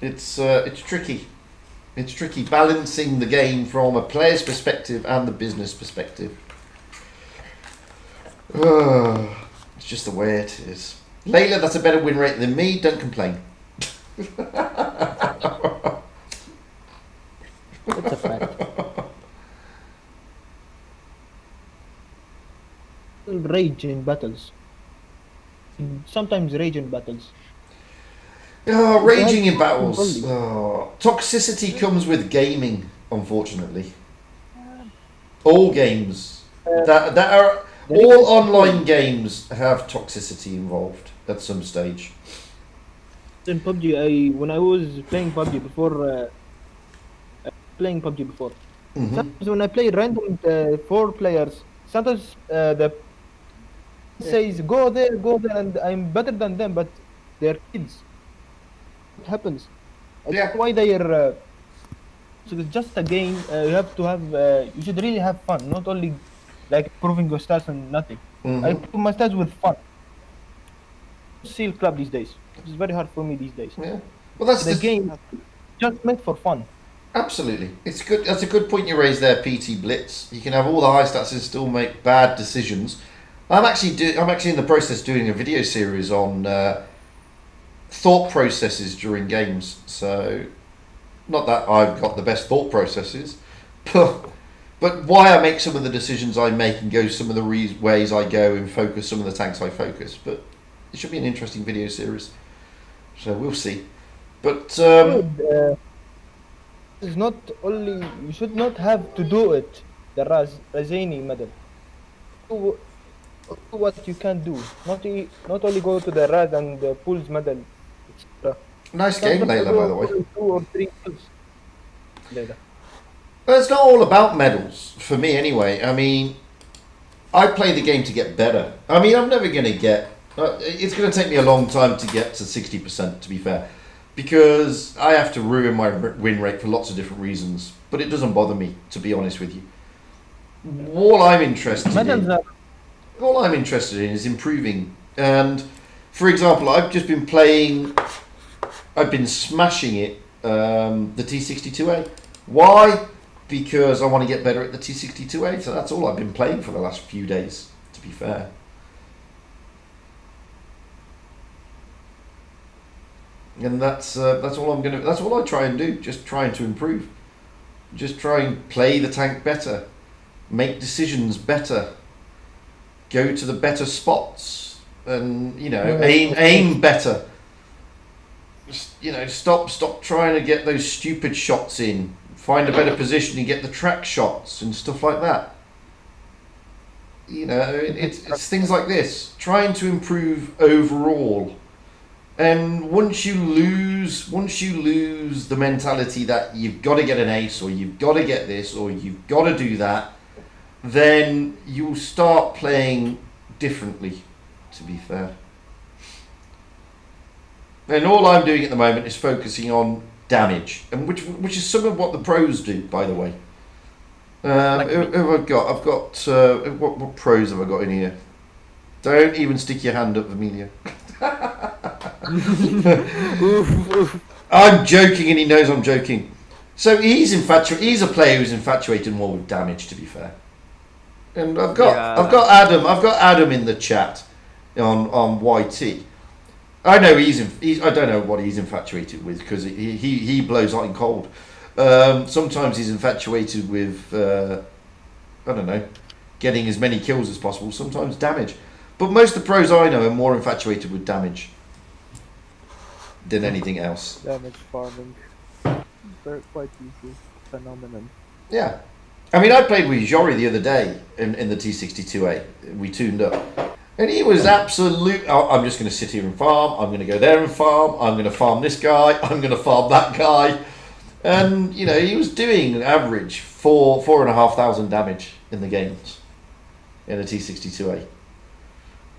It's tricky. It's tricky balancing the game from a player's perspective and the business perspective. It's just the way it is. Layla, that's a better win rate than me. Don't complain. It's a fact. Rage in battles. Sometimes rage in battles. Oh, raging in battles. Oh, toxicity comes with gaming, unfortunately. All games that are all online games have toxicity involved at some stage. In PUBG, when I was playing PUBG before, Mhm. sometimes when I play random 4 players, sometimes the says go there, and I'm better than them, but they're kids. It happens. Yeah. That's why they're. So it's just a game. You have to have. You should really have fun, not only like proving your stats and nothing. Mhm. I prove my stats with fun. Seal club these days. It's very hard for me these days. Yeah. Well, that's The game just meant for fun. Absolutely, it's good. That's a good point you raised there, PT-Blitz. You can have all the high stats and still make bad decisions. I'm actually in the process doing a video series on thought processes during games. So, not that I've got the best thought processes, but why I make some of the decisions I make and go some of the ways I go and focus some of the tanks I focus. But it should be an interesting video series. So we'll see. But It's not only you should not have to do it. The Razani medal. Do what you can do. Not only go to the Raz and the Pools medal. etc. nice game, Layla, by the way. 2 or 3 kills. Layla. But it's not all about medals, for me anyway. I mean, I play the game to get better. I mean, I'm never going to get... it's going to take me a long time to get to 60%, to be fair. Because I have to ruin my win rate for lots of different reasons. But it doesn't bother me, to be honest with you. All I'm interested in is improving. And, for example, I've just been playing... I've been smashing it, the T62A. Why? Because I want to get better at the T62A. So that's all I've been playing for the last few days, to be fair. And that's all I'm gonna. That's all I try and do. Just trying to improve. Just try and play the tank better, make decisions better, go to the better spots, and aim better. Just, stop trying to get those stupid shots in. Find a better position and get the track shots and stuff like that. It's things like this. Trying to improve overall. And once you lose the mentality that you've got to get an ace, or you've got to get this, or you've got to do that, then you'll start playing differently, to be fair. And all I'm doing at the moment is focusing on damage, and which is some of what the pros do, by the way. Who have I got? I've got what pros have I got in here? Don't even stick your hand up, Amelia. I'm joking, and he knows I'm joking. So he's a player who's infatuated more with damage, to be fair. And I've got Adam in the chat on YT. I know I don't know what he's infatuated with, because he blows hot and cold. Sometimes he's infatuated with I don't know, getting as many kills as possible. Sometimes damage, but most of the pros I know are more infatuated with damage than anything else. Damage farming, very quite easy phenomenon. Yeah, I mean, I played with Jori the other day in the T62A. We tuned up. And he was absolute. Oh, I'm just going to sit here and farm. I'm going to go there and farm. I'm going to farm this guy. I'm going to farm that guy. And you know, he was doing an average 4,500 damage in the games in a T62A.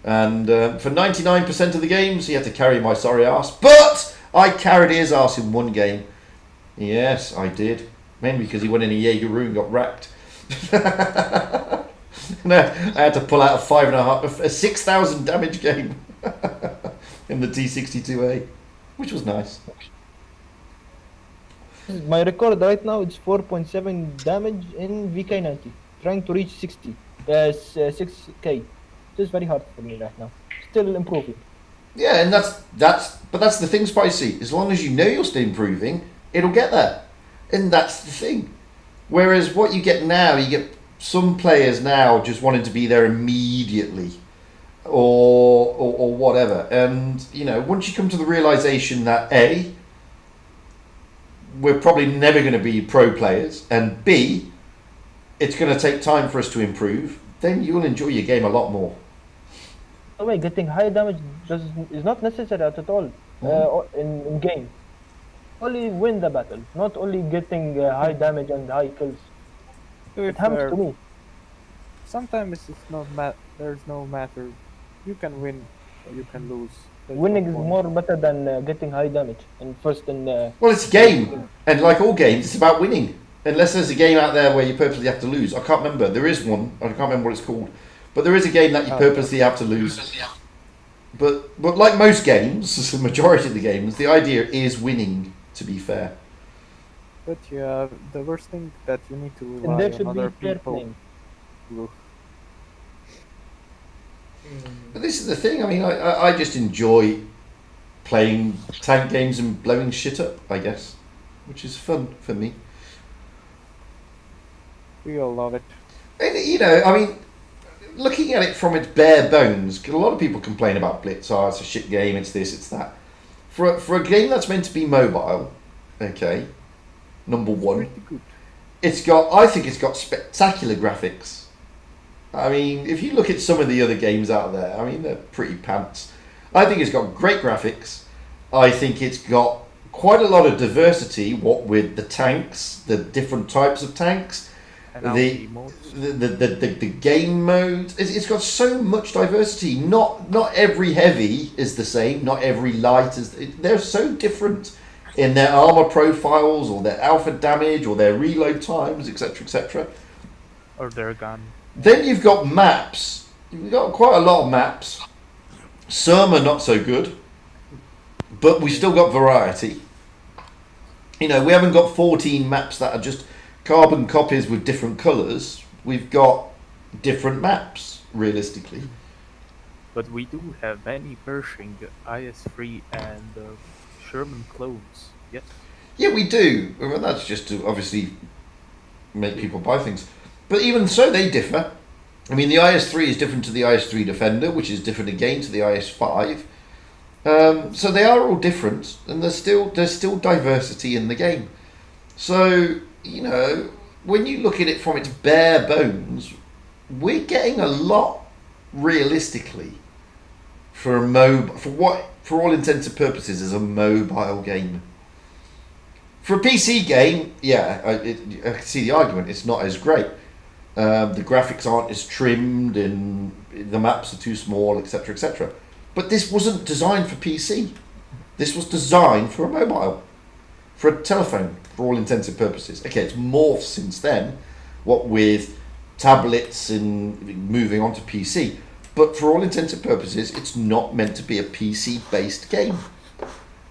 And for 99% of the games, he had to carry my sorry ass. But I carried his ass in one game. Yes, I did. Mainly because he went in a Jaeger and got wrecked. No, I had to pull out a 6,000 damage game in the T62A, which was nice. My record right now is 4.7 damage in VK90, trying to reach 6k. It's very hard for me right now. Still improving. Yeah, and that's the thing, Spicy. As long as you know you're still improving, it'll get there, and that's the thing. Whereas what you get now, you get some players now just wanting to be there immediately, or whatever. And you know, once you come to the realization that A, we're probably never going to be pro players, and B, it's going to take time for us to improve, then you'll enjoy your game a lot more. By the way, getting high damage is not necessary at all in game. Only win the battle, not only getting high damage and high kills. It happens to me. Sometimes it's not there's no matter. You can win or you can lose. Winning is more better than getting high damage and first in. Well, it's a game, and like all games, it's about winning. Unless there's a game out there where you purposely have to lose. I can't remember. There is one. I can't remember what it's called. But there is a game that you purposely have to lose. But like most games, the majority of the games, the idea is winning, to be fair. But yeah, the worst thing that you need to rely on other people. But this is the thing. I mean, I just enjoy playing tank games and blowing shit up, I guess, which is fun for me. We all love it. And you know, I mean, looking at it from its bare bones, 'cause a lot of people complain about Blitz. Oh, it's a shit game. It's this. It's that. For a game that's meant to be mobile, okay. Number one, I think it's got spectacular graphics. I mean, if you look at some of the other games out there, I mean, they're pretty pants. I think it's got great graphics. I think it's got quite a lot of diversity, what with the tanks, the different types of tanks, the game modes. It's got so much diversity. Not every heavy is the same. Not every light is. They're so different in their armor profiles, or their alpha damage, or their reload times, etc., etc. Or their gun. Then you've got maps. You've got quite a lot of maps. Some are not so good, but we've still got variety. You know, we haven't got 14 maps that are just carbon copies with different colours. We've got different maps, realistically. But we do have many Pershing, IS-3 and Sherman clones, yes? Yeah, we do. Well, that's just to obviously make people buy things. But even so, they differ. I mean, the IS-3 is different to the IS-3 Defender, which is different again to the IS-5. So they are all different, and there's still diversity in the game. So, you know, when you look at it from its bare bones, we're getting a lot, realistically, for all intents and purposes, is a mobile game. For a PC game, yeah, I can see the argument. It's not as great. The graphics aren't as trimmed, and the maps are too small, etc., etc. But this wasn't designed for PC. This was designed for a mobile, for a telephone, for all intents and purposes. Okay, it's morphed since then, what with tablets and moving on to PC. But for all intents and purposes, it's not meant to be a PC-based game.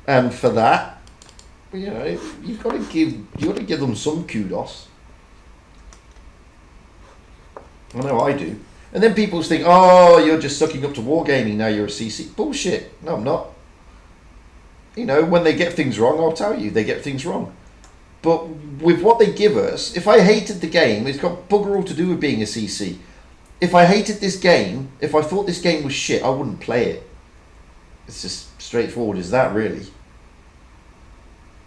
And for that, You know, you've got to give them some kudos. I know I do. And then people think, oh, you're just sucking up to wargaming, now you're a CC. Bullshit. No, I'm not. You know, when they get things wrong, I'll tell you, they get things wrong. But with what they give us, if I hated the game, it's got bugger all to do with being a CC. If I hated this game, if I thought this game was shit, I wouldn't play it. It's just straightforward as that, really.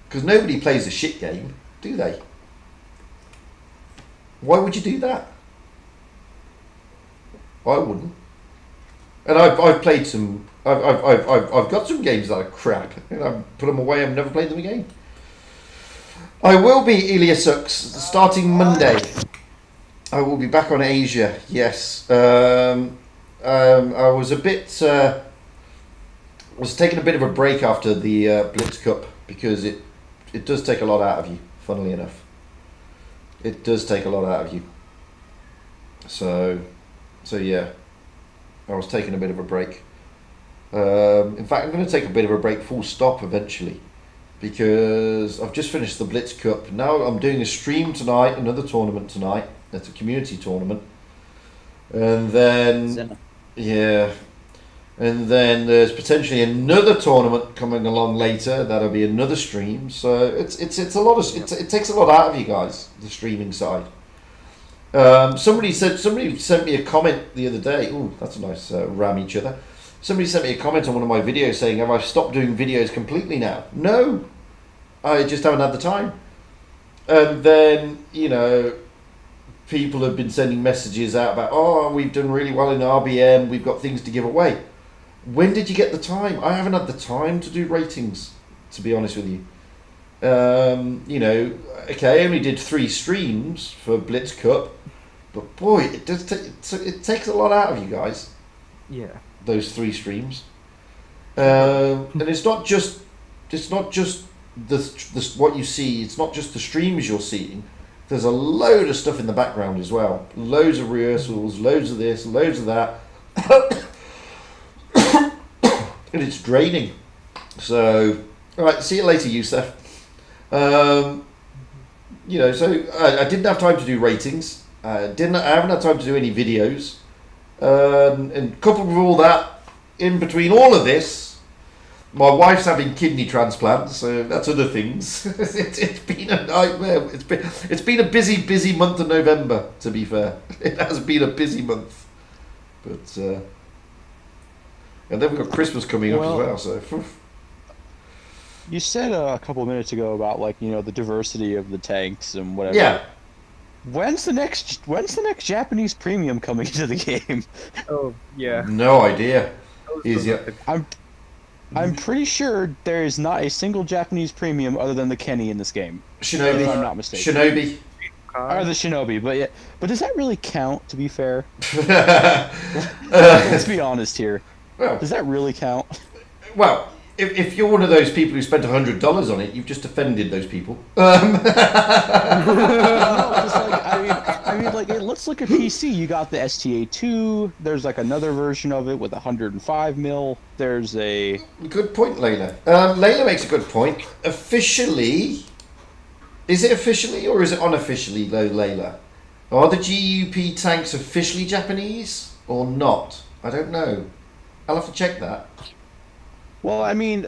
Because nobody plays a shit game, do they? Why would you do that? I wouldn't. And I've played some. I've got some games that are crap, and I've put them away. I've never played them again. I will be Iliasux starting Monday. I will be back on Asia. Yes. I was a bit. Was taking a bit of a break after the Blitz Cup because it does take a lot out of you. Funnily enough, it does take a lot out of you. So yeah, I was taking a bit of a break. In fact, I'm going to take a bit of a break full stop eventually because I've just finished the Blitz Cup. Now I'm doing a stream tonight, another tournament tonight. It's a community tournament. And then, yeah, and then there's potentially another tournament coming along later. That'll be another stream. So it's a lot of, it takes a lot out of you guys, the streaming side. Somebody sent me a comment the other day. Ooh, that's a nice ram each other. Somebody sent me a comment on one of my videos saying, have I stopped doing videos completely now? No, I just haven't had the time. And then, you know, people have been sending messages out about, oh, we've done really well in RBM, we've got things to give away. When did you get the time? I haven't had the time to do ratings, to be honest with you. You know, okay, I only did 3 streams for Blitz Cup, but boy, it does it takes a lot out of you guys. Yeah. Those 3 streams, and it's not just the what you see. It's not just the streams you're seeing. There's a load of stuff in the background as well. Loads of rehearsals, loads of this, loads of that, and it's draining. So, all right, see you later, Youssef. You know, so I didn't have time to do ratings. I haven't had time to do any videos. And coupled with all that, in between all of this, my wife's having kidney transplants, so that's other things. It's been a nightmare. It's been a busy month of November. To be fair, it has been a busy month. But and then we've got Christmas coming up as well. So you said a couple of minutes ago about, like, you know, the diversity of the tanks and whatever. Yeah. When's the next Japanese premium coming into the game? Oh yeah. No idea. I'm pretty sure there is not a single Japanese premium other than the Kenny in this game. Shinobi. If I'm not mistaken. Shinobi. Or the Shinobi, but does that really count? To be fair, let's be honest here. Well, does that really count? Well, if you're one of those people who spent $100 on it, you've just offended those people. I mean, like, let's look at PC. You got the STA2. There's like another version of it with 105 mil. There's a good point, Layla. Layla makes a good point. Officially, is it officially or is it unofficially, though, Layla? Are the GUP tanks officially Japanese or not? I don't know. I'll have to check that. Well, I mean,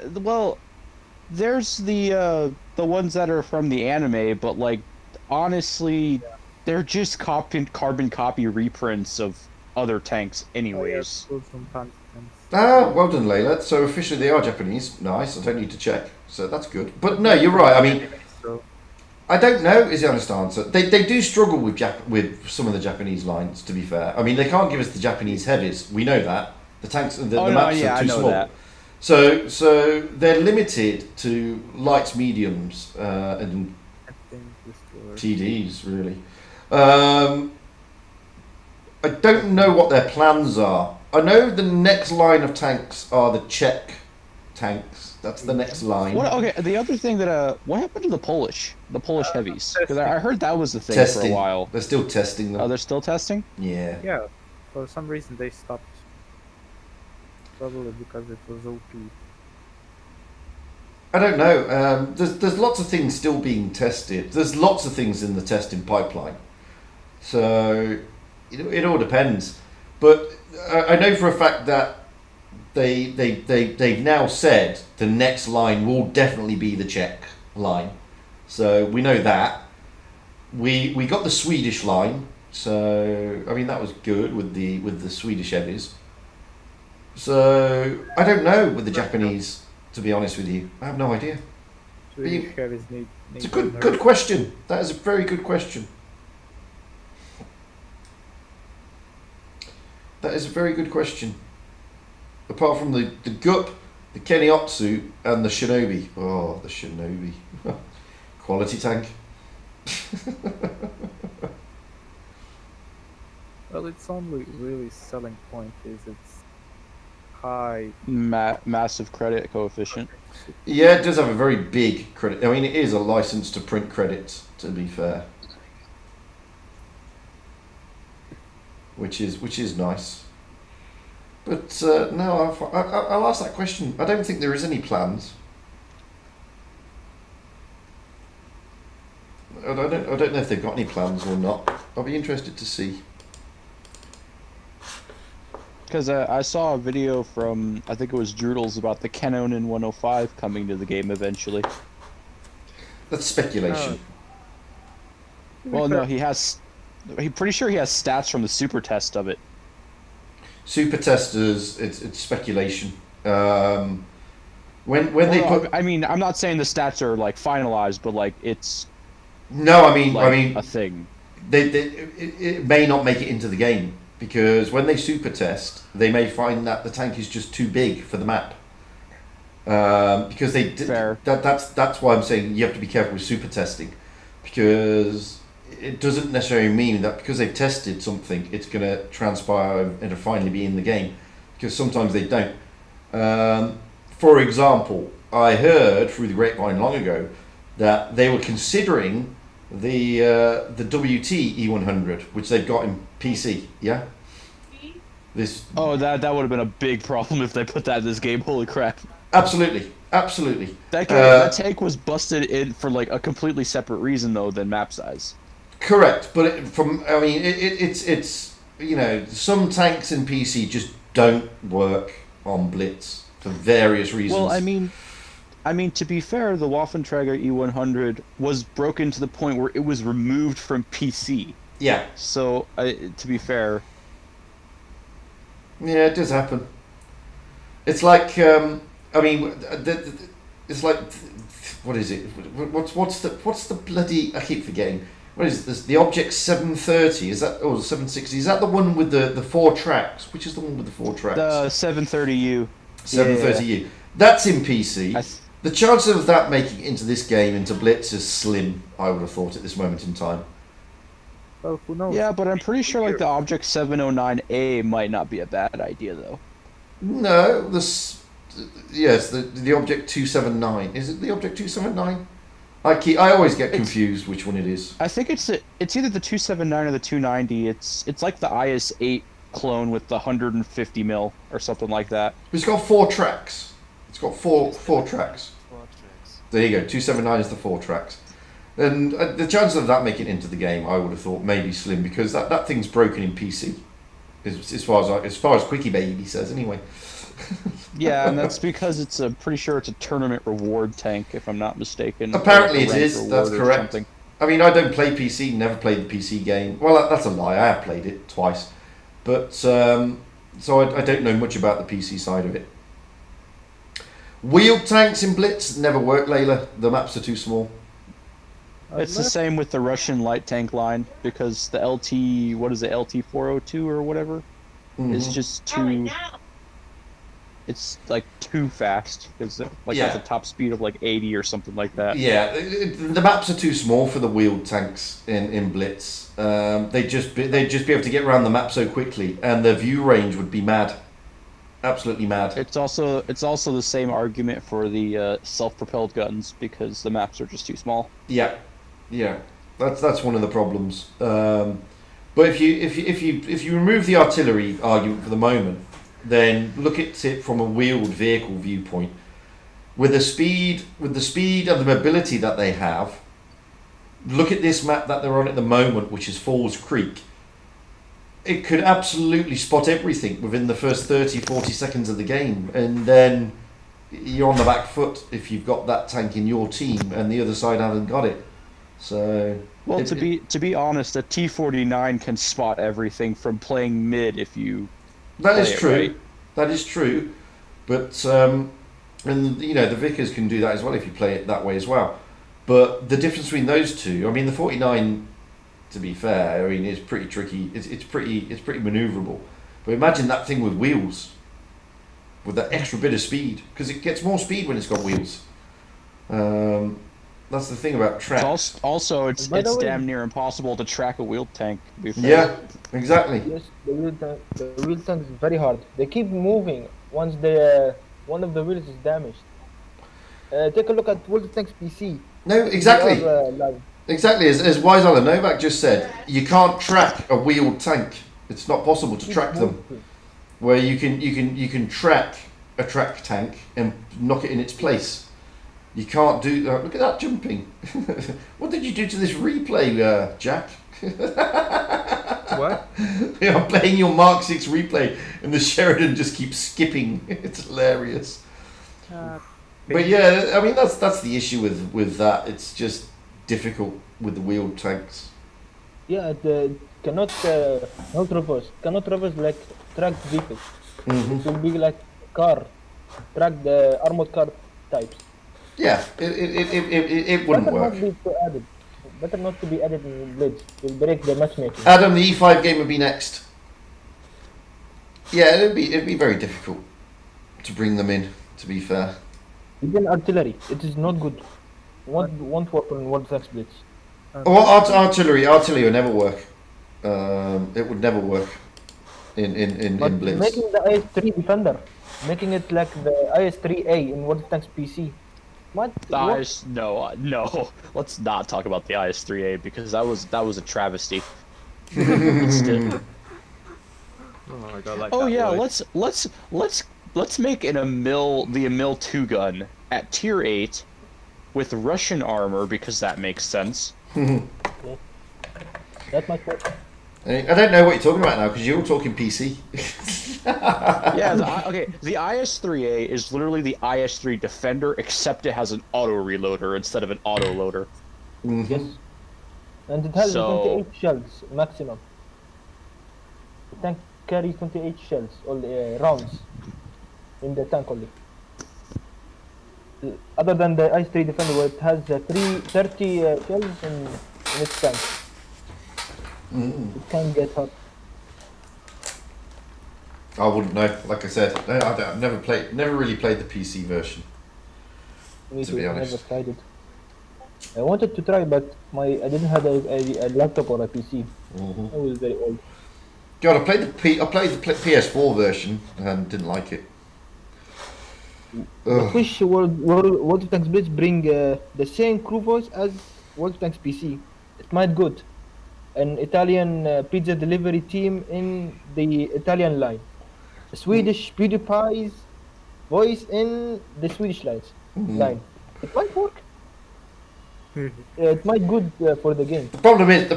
there's the ones that are from the anime, but, like, honestly, they're just carbon copy reprints of other tanks anyways. Ah, well done, Layla. So officially they are Japanese. Nice, I don't need to check. So that's good. But no, you're right. I mean, I don't know is the honest answer. They do struggle with some of the Japanese lines, to be fair. I mean, they can't give us the Japanese heavies. We know that. The tanks, the maps are too small. That. So they're limited to lights, mediums, and TDs, really. I don't know what their plans are. I know the next line of tanks are the Czech tanks. That's the next line. Okay, the other thing that what happened to the Polish heavies? Because I heard that was the thing for a while. They're still testing them. Oh, they're still testing? Yeah. Yeah. For some reason they stopped. Probably because it was OP. I don't know. There's lots of things still being tested. There's lots of things in the testing pipeline. So it all depends. But I know for a fact that they've now said the next line will definitely be the Czech line. So we know that. We got the Swedish line. So I mean that was good with the Swedish heavies. So I don't know with the Japanese, to be honest with you. I have no idea. Swedish heavies need It's a good question. That is a very good question. That is a very good question. Apart from the Gup, the Keniotsu, and the Shinobi. Oh, the Shinobi. Quality tank. Well, its only really selling point is its high massive credit coefficient. Yeah, it does have a very big credit. I mean, it is a license to print credits, to be fair. Which is nice. But no, I'll ask that question. I don't think there is any plans. I don't know if they've got any plans or not. I'll be interested to see. Because I saw a video from, I think it was Droodles, about the Canonin 105 coming to the game eventually. That's speculation. Well, no, he's pretty sure he has stats from the super test of it. Super testers, it's speculation. When they put, I mean, I'm not saying the stats are like finalized, but like it's. No, I mean a thing. It may not make it into the game because when they super test, they may find that the tank is just too big for the map. Because that's why I'm saying you have to be careful with super testing, because it doesn't necessarily mean that because they've tested something, it's going to transpire and it'll finally be in the game, because sometimes they don't. For example, I heard through the grapevine long ago that they were considering the WT E100, which they've got in PC. Yeah. That would have been a big problem if they put that in this game. Holy crap! Absolutely. That tank was busted in for like a completely separate reason though than map size. Correct, but it's you know, some tanks in PC just don't work on Blitz for various reasons. Well, I mean, to be fair, the Waffenträger E100 was broken to the point where it was removed from PC. Yeah. So, to be fair. Yeah, it does happen. It's like, it's like, what is it? What's the bloody? I keep forgetting. What is this? The Object 730? Is that, or 760? Is that the one with the 4 tracks? Which is the one with the 4 tracks? The 730U. 730U. Yeah. That's in PC. The chances of that making it into this game, into Blitz, is slim, I would have thought, at this moment in time. Well, who knows? Yeah, but I'm pretty sure like the Object 709A might not be a bad idea, though. No, yes, the Object 279. Is it the Object 279? I always get confused which one it is. I think it's either the 279 or the 290. It's like the IS-8 clone with the 150 mil or something like that. It's got 4 tracks. It's got four tracks. There you go. 279 is the 4 tracks. And the chances of that making it into the game, I would have thought maybe slim, because that thing's broken in PC. As far as Quickie Baby says, anyway. Yeah, and that's because pretty sure it's a tournament reward tank, if I'm not mistaken. Apparently it is. That's correct. I mean, I don't play PC. Never played the PC game. Well, that's a lie. I have played it twice, but so I don't know much about the PC side of it. Wheeled tanks in Blitz never work, Layla. The maps are too small. It's the same with the Russian light tank line, because the LT, what is it, LT 402 or whatever, is just too. It's like too fast, because like has a top speed of like 80 or something like that. Yeah, the maps are too small for the wheeled tanks in Blitz. They'd just be able to get around the map so quickly, and their view range would be mad. Absolutely mad. It's also the same argument for the self-propelled guns, because the maps are just too small. Yeah, that's one of the problems. But if you remove the artillery argument for the moment, then look at it from a wheeled vehicle viewpoint. with the speed and the mobility that they have. Look at this map that they're on at the moment, which is Falls Creek. It could absolutely spot everything within the first 30-40 seconds of the game, and then you're on the back foot if you've got that tank in your team and the other side haven't got it. So well, to be honest, a T-49 can spot everything from playing mid if you. That is play it true. right. That is true, but and you know the Vickers can do that as well if you play it that way as well. But the difference between those two, I mean, the 49, to be fair, I mean, it's pretty tricky. It's pretty manoeuvrable. But imagine that thing with wheels, with that extra bit of speed, because it gets more speed when it's got wheels. That's the thing about track. Also, it's By the way- damn near impossible to track a wheel tank. to be fair. Yeah, exactly. Yes, the wheel tank is very hard. They keep moving once one of the wheels is damaged. Take a look at World of Tanks PC. No, exactly. They are, live. Exactly, as Wise Alan Novak just said, you can't track a wheeled tank. It's not possible to track them. Where you can track a track tank and knock it in its place. You can't do that. Look at that jumping. What did you do to this replay, Jack? What? Yeah, I'm playing your Mark 6 replay and the Sheridan just keeps skipping. It's hilarious. But yeah, I mean that's the issue with that. It's just difficult with the wheeled tanks. Yeah, cannot reverse. Cannot reverse like tracked vehicles. Mm-hmm. It will be like car, tracked armored car types. Yeah, it wouldn't Better work. not be added. Better not to be added in Blitz. It will break the matchmaking. Adam, the E5 game would be next. Yeah, it'd be very difficult to bring them in. To be fair. Even artillery, it is not good. Won't work in World Tanks Blitz. Well, artillery will never work. It would never work in But Blitz. making the IS-3 Defender, making it like the IS-3A in World Tanks PC. What? No. Let's not talk about the IS-3A because that was a travesty. Still. Oh my god, like Oh that yeah, word. let's make the Emil 2 gun at tier 8 with Russian armor because that makes sense. That might work. I don't know what you're talking about now because you're all talking PC. Yeah, the IS-3A is literally the IS-3 Defender except it has an auto reloader instead of an auto loader. Mhm. Yes. And it has So- 28 shells maximum. The tank carries 28 shells, all rounds in the tank only. Other than the IS-3 Defender where it has 30 shells in its tank. It can get hot. I wouldn't know. Like I said, I've never really played the PC version. Me To too, be honest. never tried it. I wanted to try, but I didn't have a laptop or a PC. Mhm. I was very old. God, I played the PS4 version and didn't like it. I Ugh. wish World of Tanks Blitz bring the same crew voice as World of Tanks PC. It might good. An Italian pizza delivery team in the Italian line. A Swedish PewDiePie's voice in the Swedish line. It might work. It might good for the game. The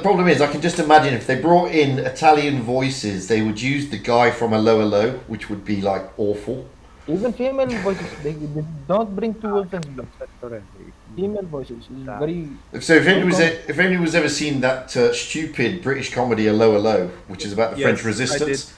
problem is, I can just imagine if they brought in Italian voices, they would use the guy from a lower low, which would be like awful. Even female voices, they don't bring to World of Tanks Blitz. Female voices is very. So if anyone's ever seen that stupid British comedy A Lower Low, which is about the Yes, French I resistance,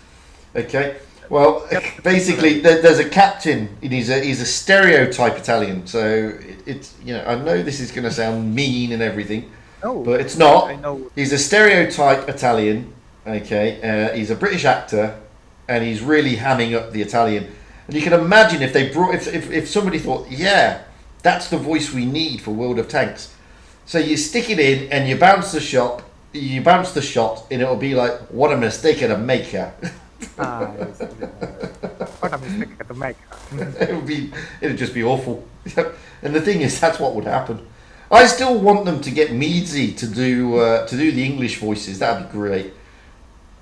okay. Well, basically, there's a captain, and he's a stereotype Italian. So it's I know this is going to sound mean and everything, but it's not. I know. He's a stereotype Italian. Okay, he's a British actor, and he's really hamming up the Italian. And you can imagine if they brought if somebody thought, yeah, that's the voice we need for World of Tanks. So you stick it in and you bounce the shot, and it'll be like, what a mistake to make here. What a mistake to make. It'd just be awful. And the thing is, that's what would happen. I still want them to get Meadsy to do the English voices. That'd be great.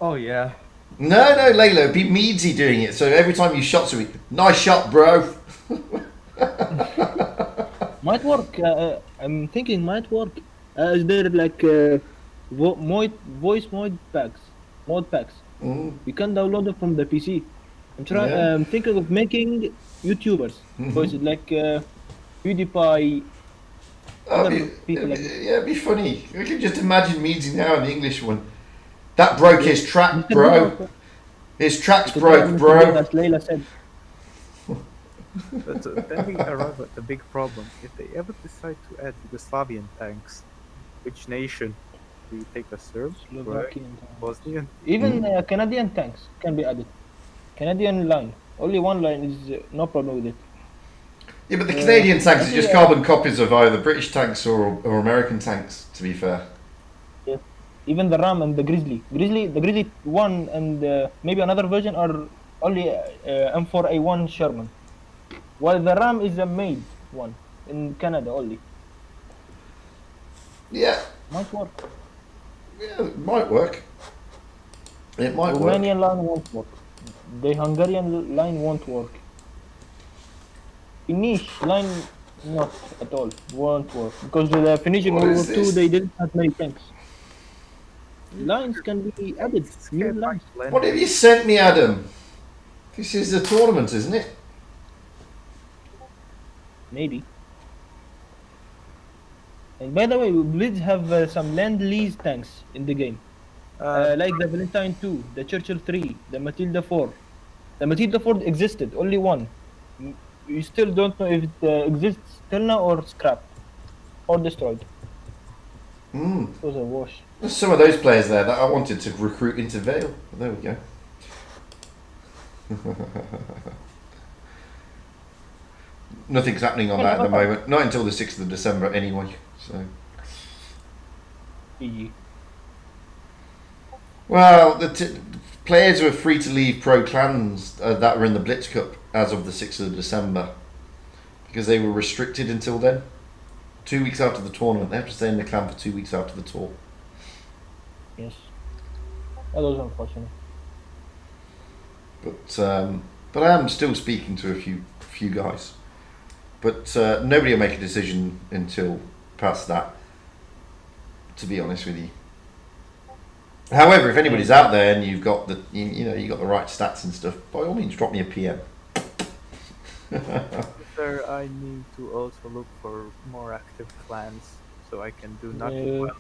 Oh yeah. No, Laylo, be Meadsy doing it. So every time you shot something, nice shot, bro. Might work. I'm thinking might work. Is there like voice mod packs? Mm. You can download it from the PC. Yeah. I'm thinking of making YouTubers Mhm. voices like PewDiePie, other people like this. Yeah, it'd be funny. I can just imagine meeting now in the English one. That broke his track, Mr. bro. Bean, His tracks Mr. broke, Bean, bro. as Layla said. But then we arrive at the big problem. If they ever decide to add Yugoslavian tanks, which nation? Do you take a Serb, Croat, Slovakian. Bosnian? Even Canadian tanks can be added. Canadian line. Only one line is no problem with it. Yeah, but the Canadian tanks are just yeah. carbon copies of either British tanks or American tanks, to be fair. Yes. Even the Ram and the Grizzly. The Grizzly 1 and maybe another version are only M4A1 Sherman. While the Ram is a made one in Canada only. Yeah. Might work. Yeah, it might work. It might work. Romanian line won't work. The Hungarian line won't work. Finnish line not at all won't work because the Finnish in What World is War II this? they didn't have many tanks. Lines can be added. New lines. What have you sent me, Adam? This is the tournament, isn't it? Maybe. And by the way, Blitz have some land lease tanks in the game. Like the Valentine 2, the Churchill 3, the Matilda 4. The Matilda 4 existed, only one. You still don't know if it exists till now or scrapped or destroyed. Mm. It was a wash. There's some of those players there that I wanted to recruit into Vale. There we go. Nothing's happening on that at the moment. Not until the 6th of December anyway. So. GG. Well, players are free to leave pro clans that are in the Blitz Cup as of the 6th of December. Because they were restricted until then. 2 weeks after the tournament. They have to stay in the clan for 2 weeks after the tour. Yes. That was unfortunate. But I am still speaking to a few guys. But nobody will make a decision until past that, to be honest with you. However, if anybody's out there and you've got the you got the right stats and stuff, by all means drop me a PM. Sir, I need to also look for more active clans so I can do nothing well.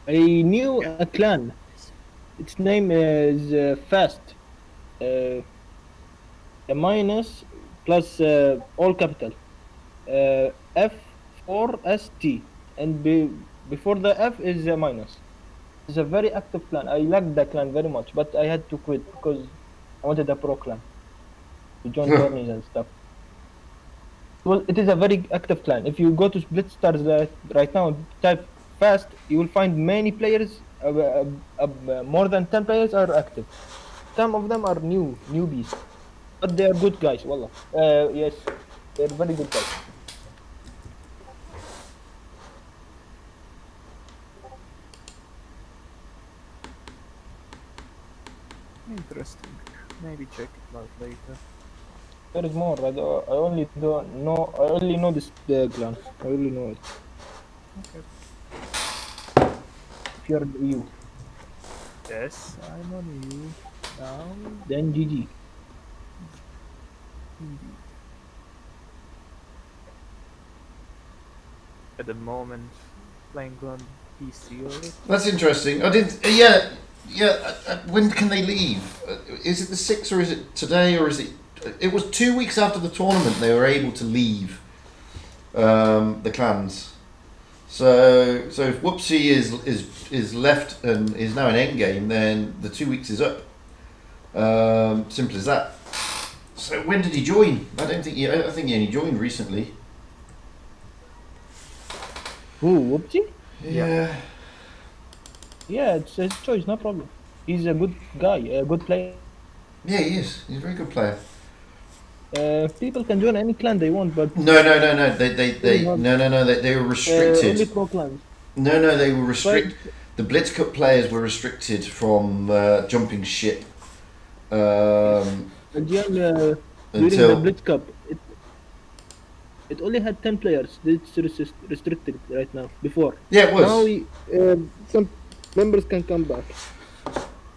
I knew a clan. Its name is Fast. A minus plus all capital. F4ST. And before the F is a minus. It's a very active clan. I liked that clan very much, but I had to quit because I wanted a pro clan to join tourneys and stuff. Well, it is a very active clan. If you go to Split Stars right now, type Fast, you will find many players. More than 10 players are active. Some of them are newbies, but they are good guys. Wallah. Yes, they're very good guys. Interesting. Maybe check it out later. There is more. I only don't know. I only know this clan. I only know it. Okay. If you're you, Yes, I'm on you now. then GG. At the moment, playing on PC or That's interesting. I didn't. Yeah. When can they leave? Is it the 6th or is it today or is it? It was 2 weeks after the tournament they were able to leave the clans. So if Whoopsie is left and is now in endgame, then the 2 weeks is up. Simple as that. So when did he join? I think he only joined recently. Who? Whoopsie? Yeah. Yeah, it's his choice. No problem. He's a good guy, a good player. Yeah, he is. He's a very good player. People can join any clan they want, but No. They were restricted. only pro clans. No, they were restricted. The Blitz Cup players were restricted from jumping ship During the until Blitz Cup, it only had 10 players. It's restricted right now. Before. Yeah, it was. Now some members can come back.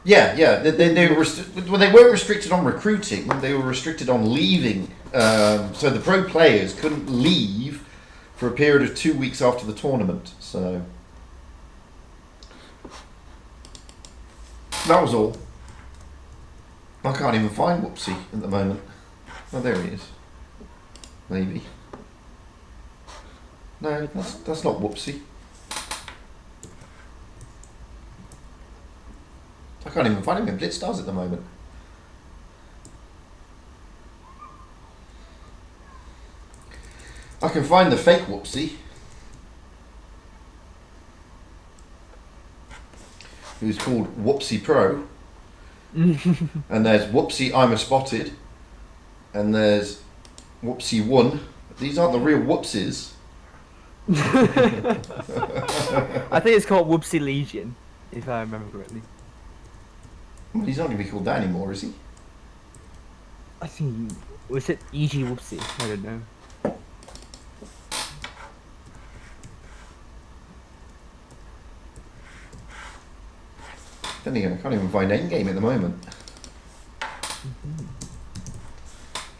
Yeah, yeah. They were well, they weren't restricted on recruiting. They were restricted on leaving. So the pro players couldn't leave for a period of 2 weeks after the tournament. So that was all. I can't even find Whoopsie at the moment. Oh, there he is. Maybe. No, that's not Whoopsie. I can't even find him in Blitz Stars at the moment. I can find the fake Whoopsie, who's called Whoopsie Pro. And there's Whoopsie I'm a Spotted, and there's Whoopsie 1. These aren't the real Whoopsies. I think it's called Whoopsie Legion, if I remember correctly. Well, he's not going to be called that anymore, is he? I think was it EG Whoopsie? I don't know. Then again, I can't even find Endgame at the moment.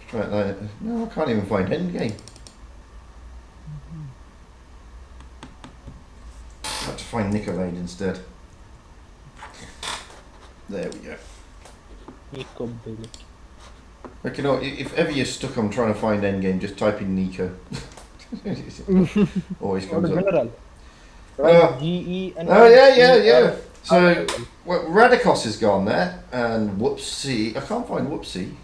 Try that. No, I can't even find Endgame. I have to find Nicolade instead. There we go. Nico Bellic. Like, you know, if ever you're stuck on trying to find Endgame, just type in Nico. Always Or comes up. general. Oh. Right, GE and Oh yeah. So well, Radicos is gone there, and Whoopsie. I can't find Whoopsie.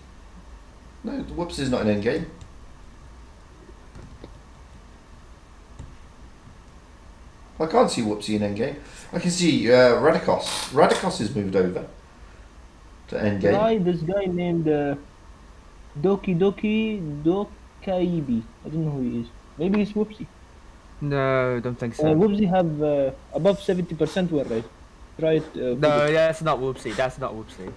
No, Whoopsie's not an endgame. I can't see Whoopsie in endgame. I can see Radicos. Radicos is moved over to endgame. This guy named Doki Dokaibi. I don't know who he is. Maybe it's Whoopsie. No, don't think so. Whoopsie have above 70% win rate. Right? No, that's not Whoopsie. That's not Whoopsie.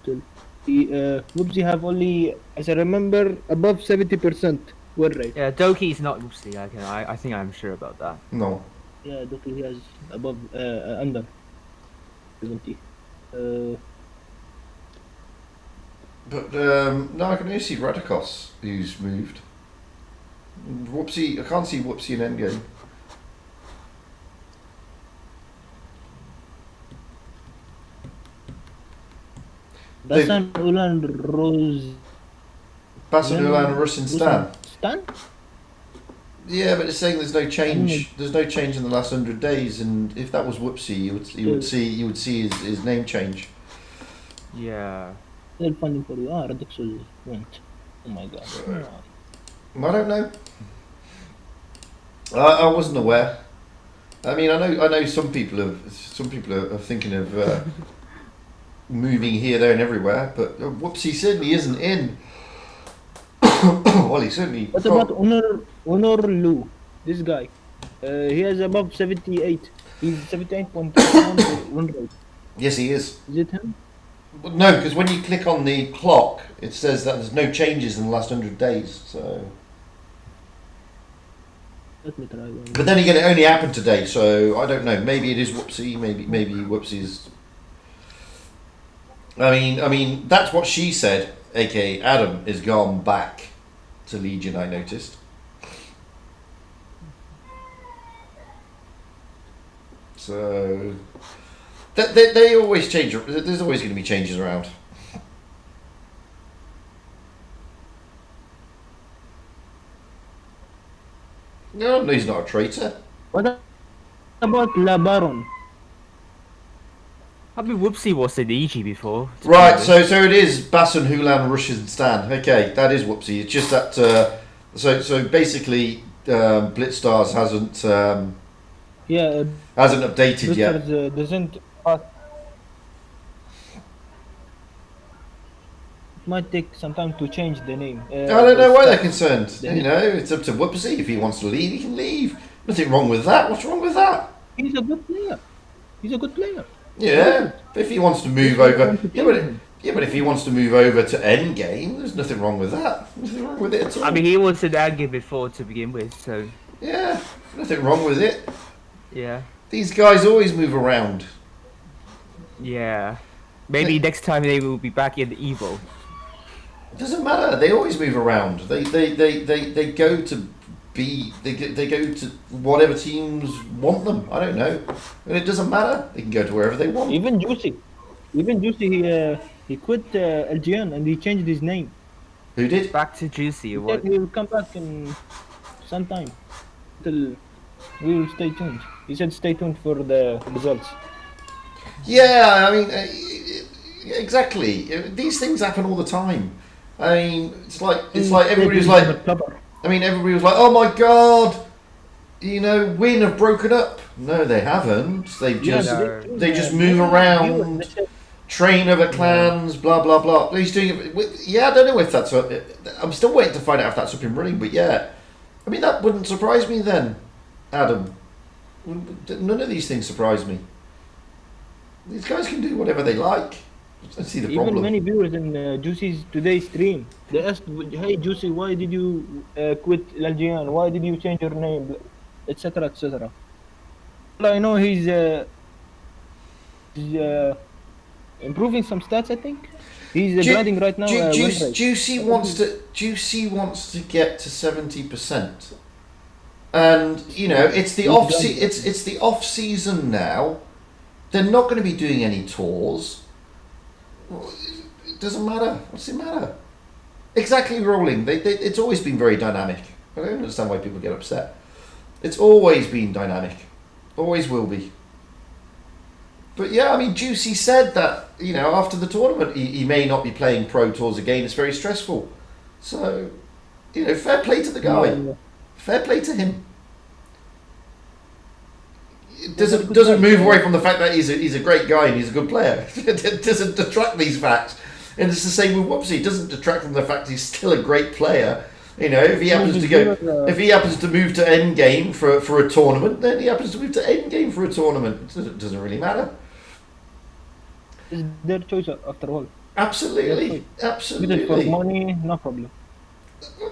Still, Whoopsie have only, as I remember, above 70% win rate. Yeah, Doki is not Whoopsie. I think I'm sure about that. No. Yeah, Doki has above under 70. But no, I can only see Radicos who's moved. Whoopsie, I can't see Whoopsie in endgame. Basan Ulan Rose. Basan Ulan Russian Stan. Stan? Yeah, but it's saying there's no change. There's no change in the last 100 days, and if that was Whoopsie, you would see his name change. Yeah. They're funding for you. Radixul went. Oh my god. I don't know. I wasn't aware. I mean, I know some people are thinking of moving here, there, and everywhere, but Whoopsie certainly isn't in. Well, he certainly. What about Honor Lu? This guy. He has above 78. He's 78.1 win rate. Yes, he is. Is it him? No, because when you click on the clock, it says that there's no changes in the last 100 days. So. Let me try one. But then again, it only happened today, so I don't know. Maybe it is Whoopsie. Maybe Whoopsie's. I mean, that's what she said. AKA Adam is gone back to Legion. I noticed. So they always change. There's always going to be changes around. No, he's not a traitor. What about La Baron? I mean, Whoopsie was in EG before. Right, so it is Basan Hulan Russian Stan. Okay, that is Whoopsie. It's just that so basically Blitz Stars hasn't updated yet. Doesn't it might take some time to change the name. I don't know why they're concerned. You know, it's up to Whoopsie. If he wants to leave, he can leave. Nothing wrong with that. What's wrong with that? He's a good player. He's a good player. Yeah, but if he wants to move over, Yeah, but if he wants to move over to endgame, there's nothing wrong with that. Nothing wrong with it at all. I mean, he was in endgame before to begin with, so Yeah, nothing wrong with it. yeah. These guys always move around. Yeah. Maybe next time they will be back in Evo. Doesn't matter. They always move around. They go to they go to whatever teams want them. I don't know, and it doesn't matter. They can go to wherever they want. Even Juicy, he quit LGN and he changed his name. Who did? Back to Juicy He or said what? he will come back in some time. Till we will stay tuned. He said stay tuned for the results. Yeah, I mean, exactly. These things happen all the time. I mean, it's like everybody was like. I mean, everybody was like, "Oh my god, you know, Win have broken up." No, they haven't. They've just they just move around, train other clans, blah blah blah. He's doing it. Yeah, I don't know if that's. I'm still waiting to find out if that's up and running. But yeah, I mean, that wouldn't surprise me then, Adam. None of these things surprise me. These guys can do whatever they like. I see the problem. Even many viewers in Juicy's today's stream, they asked, "Hey Juicy, why did you quit LGN? Why did you change your name, etc., etc." Well, I know he's improving some stats. I think he's grinding right now. Juicy wants to get to 70%, and you know it's the off season now. They're not going to be doing any tours. It doesn't matter. What's it matter? Exactly, rolling. It's always been very dynamic. I don't understand why people get upset. It's always been dynamic. Always will be. But yeah, I mean, Juicy said that, you know, after the tournament, he may not be playing pro tours again. It's very stressful. So, you know, fair play to the guy. Yeah. Fair play to him. It doesn't move away from the fact that he's a great guy and he's a good player. It doesn't detract these facts. And it's the same with Whoopsie. It doesn't detract from the fact he's still a great player. You know, if he happens to move to endgame for a tournament, then he happens to move to endgame for a tournament. It doesn't really matter. It's their choice after all. Absolutely, absolutely. For money, no problem.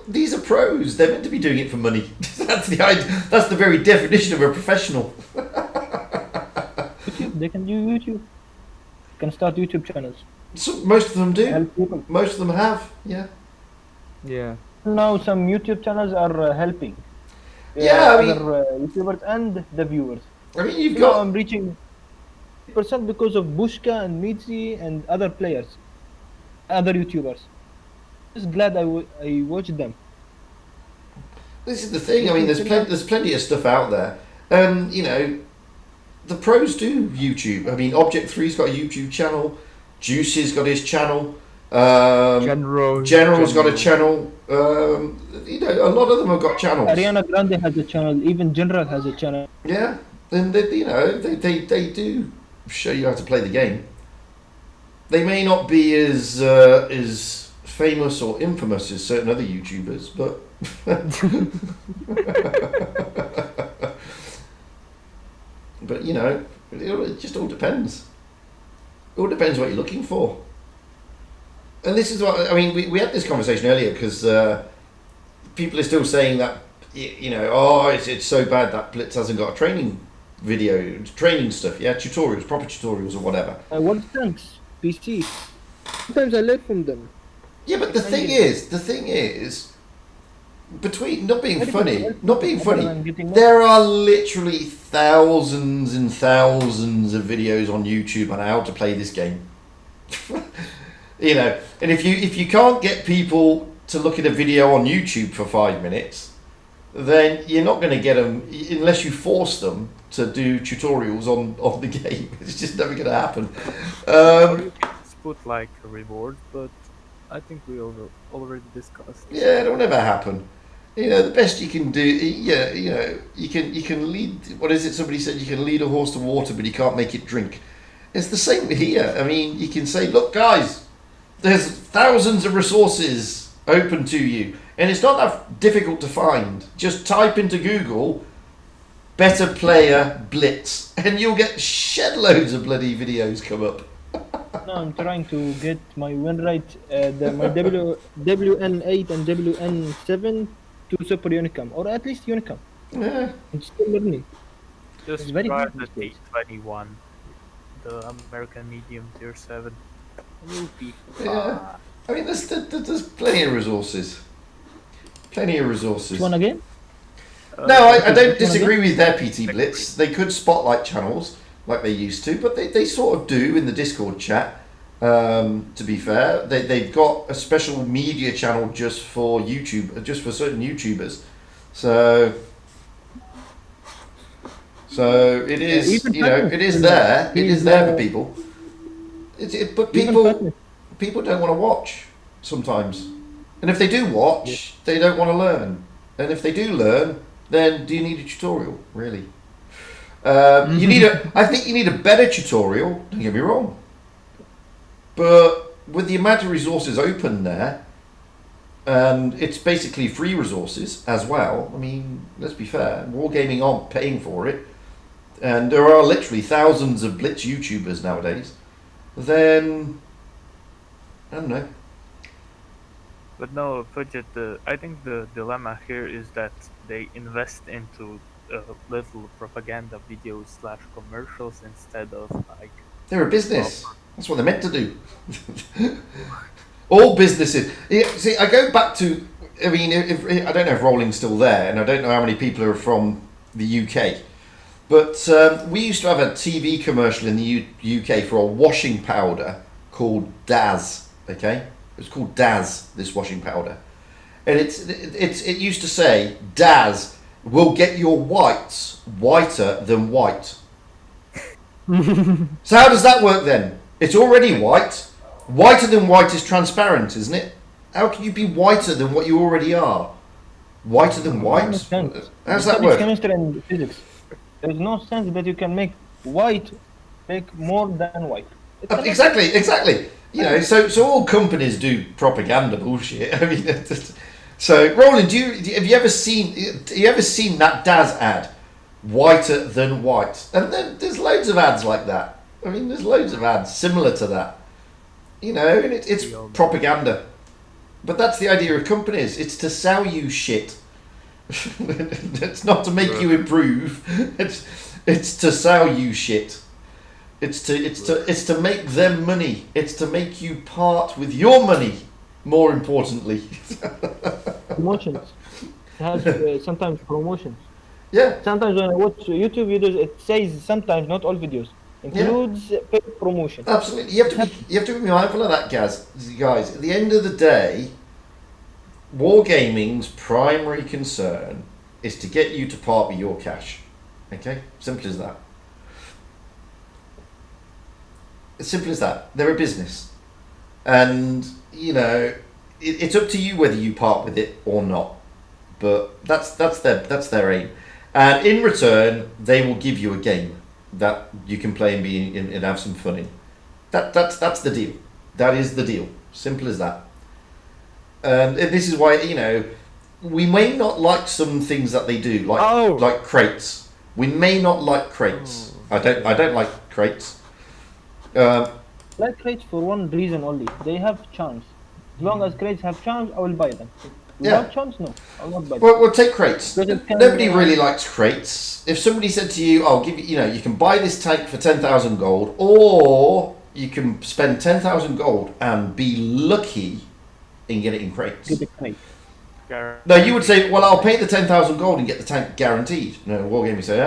These are pros. They're meant to be doing it for money. That's the very definition of a professional. YouTube, they can do YouTube. Can start YouTube channels. So most of them do. Help people. Most of them have. Yeah. Yeah. Now some YouTube channels are helping. Yeah, I mean, other YouTubers and the viewers. I mean, you've Now got. I'm reaching % because of Bushka and Mitzi and other players, other YouTubers. Just glad I watched them. This is the thing. I mean, there's plenty of stuff out there. You know, the pros do YouTube. I mean, Object 3's got a YouTube channel. Juicy's got his channel. General's got a channel. You know, a lot of them have got channels. Ariana Grande has a channel. Even General has a channel. Yeah, and they do show you how to play the game. They may not be as famous or infamous as certain other YouTubers, but but you know, it just all depends. It all depends what you're looking for. And this is what I mean. We had this conversation earlier because people are still saying that, you know, oh, it's so bad that Blitz hasn't got a training video, training stuff, yeah, tutorials, proper tutorials or whatever. What thanks, PC. Sometimes I learn from them. Yeah, but the thing is, between not being funny, there are literally thousands and thousands of videos on YouTube on how to play this game. You know, and if you can't get people to look at a video on YouTube for 5 minutes, then you're not going to get them unless you force them to do tutorials on the game. It's just never going to happen. It's put like a reward, but I think we already discussed. Yeah, it'll never happen. You know, the best you can do. Yeah, you know, you can lead. What is it? Somebody said you can lead a horse to water, but you can't make it drink. It's the same here. I mean, you can say, look, guys, there's thousands of resources open to you, and it's not that difficult to find. Just type into Google "better player Blitz" and you'll get shed loads of bloody videos come up. No, I'm trying to get my win rate, my WN8 and WN7 to super unicam, or at least unicam. Yeah. I'm still learning. Just It's very try hard the these days. T21, the American medium tier 7. You'll be Yeah. fine. I mean, there's plenty of resources. Plenty of resources. Which one again? No, I don't Which one disagree again? with their PT Blitz. They could spotlight channels like they used to, but they sort of do in the Discord chat. To be fair, they've got a special media channel just for YouTube, just for certain YouTubers. So it is, even you know, Fatness it is is- there. It is he's, there for people. But Even people Fatness. people don't want to watch sometimes, and if they do watch, they don't want to learn. And if they do learn, then do you need a tutorial? Really? You need I think you need a better tutorial. Don't get me wrong. But with the amount of resources open there, and it's basically free resources as well. I mean, let's be fair. Wargaming aren't paying for it, and there are literally thousands of Blitz YouTubers nowadays. Then I don't know. But no, Fugit, I think the dilemma here is that they invest into little propaganda videos slash commercials instead of like. They're a business. That's what they're meant to do. All businesses. Yeah, see, I go back to. I mean, if I don't know if Rolling's still there, and I don't know how many people are from the UK. But we used to have a TV commercial in the UK for a washing powder called Daz. Okay, it was called Daz. This washing powder, and it used to say Daz will get your whites whiter than white. So how does that work then? It's already white. Whiter than white is transparent, isn't it? How can you be whiter than what you already are? Whiter than white? How's that work? Chemistry and physics. There's no sense that you can make white make more than white. Exactly. You know, so all companies do propaganda bullshit. I mean, so Roland, have you ever seen that Daz ad? Whiter than white, and then there's loads of ads like that. I mean, there's loads of ads similar to that. You know, and it's propaganda. But that's the idea of companies. It's to sell you shit. It's not to make you improve. It's to sell you shit. It's to make them money. It's to make you part with your money. More importantly. Promotions. It has sometimes promotions. Yeah. Sometimes when I watch YouTube videos, it says sometimes, not all videos, includes paid promotion. Absolutely. You have to be mindful of that, guys. At the end of the day, Wargaming's primary concern is to get you to part with your cash. Okay? Simple as that. As simple as that. They're a business. And, you know, it's up to you whether you part with it or not. But that's their aim. And in return, they will give you a game that you can play and have some fun in. That's the deal. That is the deal. Simple as that. And this is why, you know, we may not like some things that they do, like crates. We may not like crates. I don't like crates. Like crates for one reason only. They have charms. As long as crates have charms, I will buy them. Without charms, no, I will not buy them. Well, take crates. Nobody really likes crates. If somebody said to you, "I'll give you, you know, you can buy this tank for 10,000 gold, or you can spend 10,000 gold and be lucky and get it in crates." Get a crate. No, you would say, "Well, I'll pay the 10,000 gold and get the tank guaranteed." No, Wargaming say,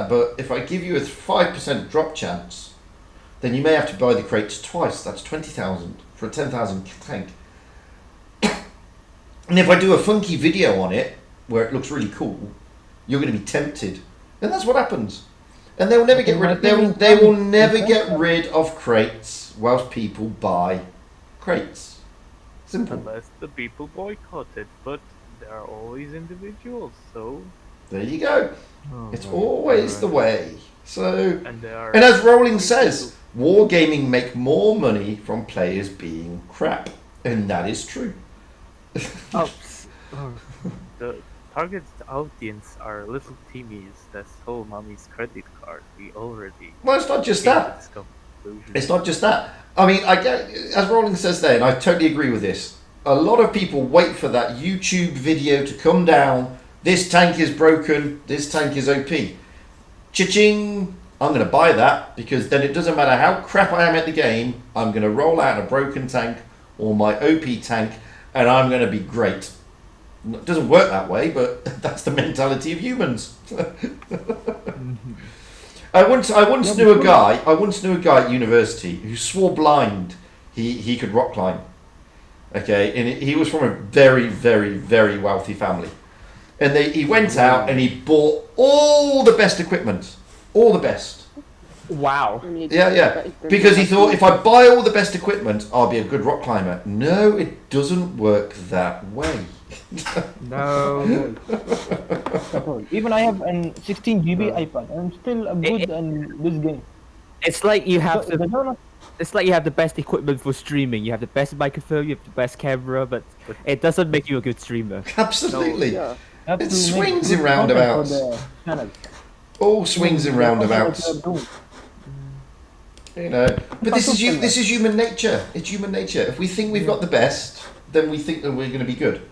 but if I give you a 5% drop chance, then you may have to buy the crates twice. That's 20,000 for a 10,000 tank. And if I do a funky video on it, where it looks really cool, you're going to be tempted. And that's what happens. And they will never get rid of, they will never get rid of crates whilst people buy crates. Simple. Unless the people boycott it, but there are always individuals, so... There you go. It's always the way. So, And there are... and as Rowling says, Wargaming make more money from players being crap. And that is true. The target audience are little teamies that stole mommy's credit card. We already... Well, it's not just that. conclusion. It's not just that. I mean, I get, as Rolling says there, and I totally agree with this. A lot of people wait for that YouTube video to come down. This tank is broken. This tank is OP. Cha-ching! I'm going to buy that because then it doesn't matter how crap I am at the game. I'm going to roll out a broken tank or my OP tank, and I'm going to be great. It doesn't work that way, but that's the mentality of humans. I once knew a guy at university who swore blind he could rock climb. Okay, and he was from a very, very, very wealthy family. And he went out and he bought all the best equipment. All the best. Wow. Yeah. Because he thought, if I buy all the best equipment, I'll be a good rock climber. No, it doesn't work that way. No. Even I have an 16 GB iPad. I'm still good in this game. It's like you have So, the. It's like you have the best equipment for streaming. You have the best microphone. You have the best camera, but it doesn't make you a good streamer. Absolutely. Yeah. Have It to swings make in good content for roundabouts. the channel. All swings and roundabouts. You know, but this is human nature. It's human nature. If we think we've got the best, then we think that we're going to be good.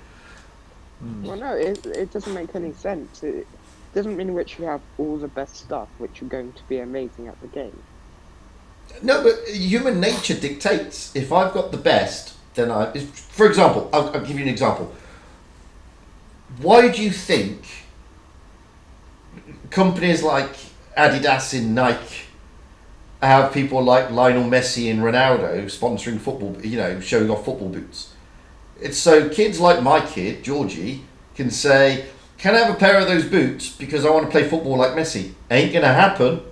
Well, no, it doesn't make any sense. It doesn't mean which you have all the best stuff, which are going to be amazing at the game. No, but human nature dictates. If I've got the best, then for example, I'll give you an example. Why do you think companies like Adidas and Nike have people like Lionel Messi and Ronaldo sponsoring football, showing off football boots? It's so kids like my kid, Georgie, can say, can I have a pair of those boots because I want to play football like Messi? Ain't going to happen.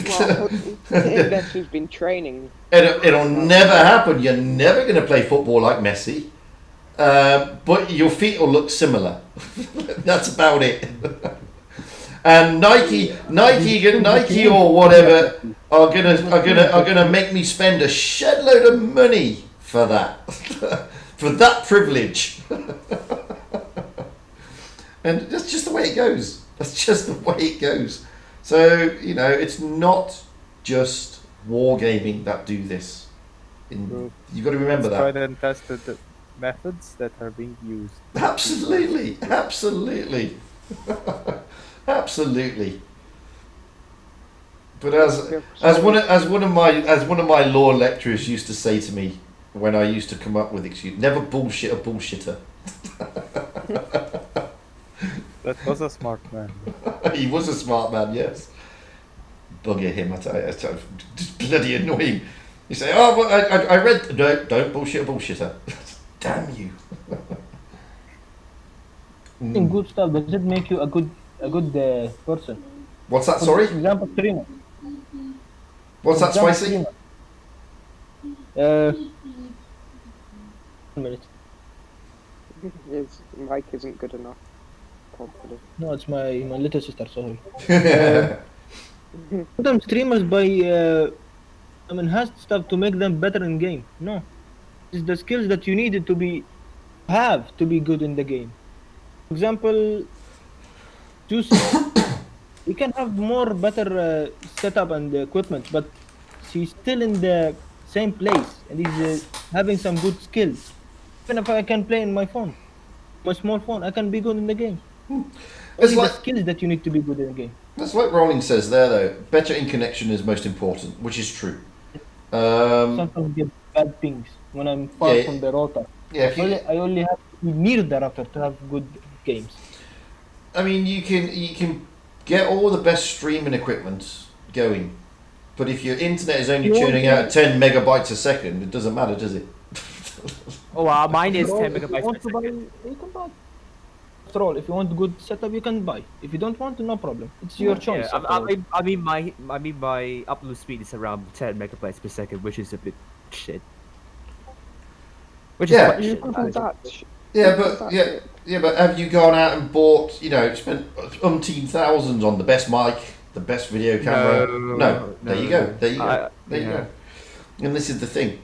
Well, unless he's been training. It'll never happen. You're never going to play football like Messi. But your feet will look similar. That's about it. And Nike or whatever are gonna make me spend a shed load of money for that, for that privilege. And that's just the way it goes. That's just the way it goes. So it's not just wargaming that do this. You've got to remember that. Tried and tested the methods that are being used. Absolutely. Absolutely. But as one of my law lecturers used to say to me when I used to come up with excuse, never bullshit a bullshitter. That was a smart man. He was a smart man, yes. Bugger him, I tell you, it's just bloody annoying. You say, oh, well, I read. No, don't bullshit a bullshitter. Damn you. In good stuff, does it make you a good person? What's that? Sorry. For example, streamer. What's that, Spicy? 1 minute. His mic isn't good enough. Probably. No, it's my little sister. Sorry. Sometimes streamers buy enhanced stuff to make them better in game. No, it's the skills that you needed to be good in the game. For example, you can have more better setup and equipment, but he's still in the same place and he's having some good skills. Even if I can play in my phone, my small phone, I can be good in the game. It's Only like the skills that you need to be good in the game. That's like Rolling says there, though. Better in connection is most important, which is true. Sometimes get bad things when I'm far from the router. Yeah, I only have to be near the router to have good games. I mean, you can get all the best streaming equipment going, but if your internet is only churning out 10 megabytes a second, it doesn't matter, does it? Oh wow, mine is 10 If you megabytes want per to buy, second. you can buy. After all, if you want good setup, you can buy. If you don't want, no problem. It's your choice. Yeah, after all. I mean my upload speed is around 10 megabytes per second, which is a bit shit. Which is quite shit. But have you gone out and bought, spent umpteen thousands on the best mic, the best video camera? No. There you go. There you go. And this is the thing.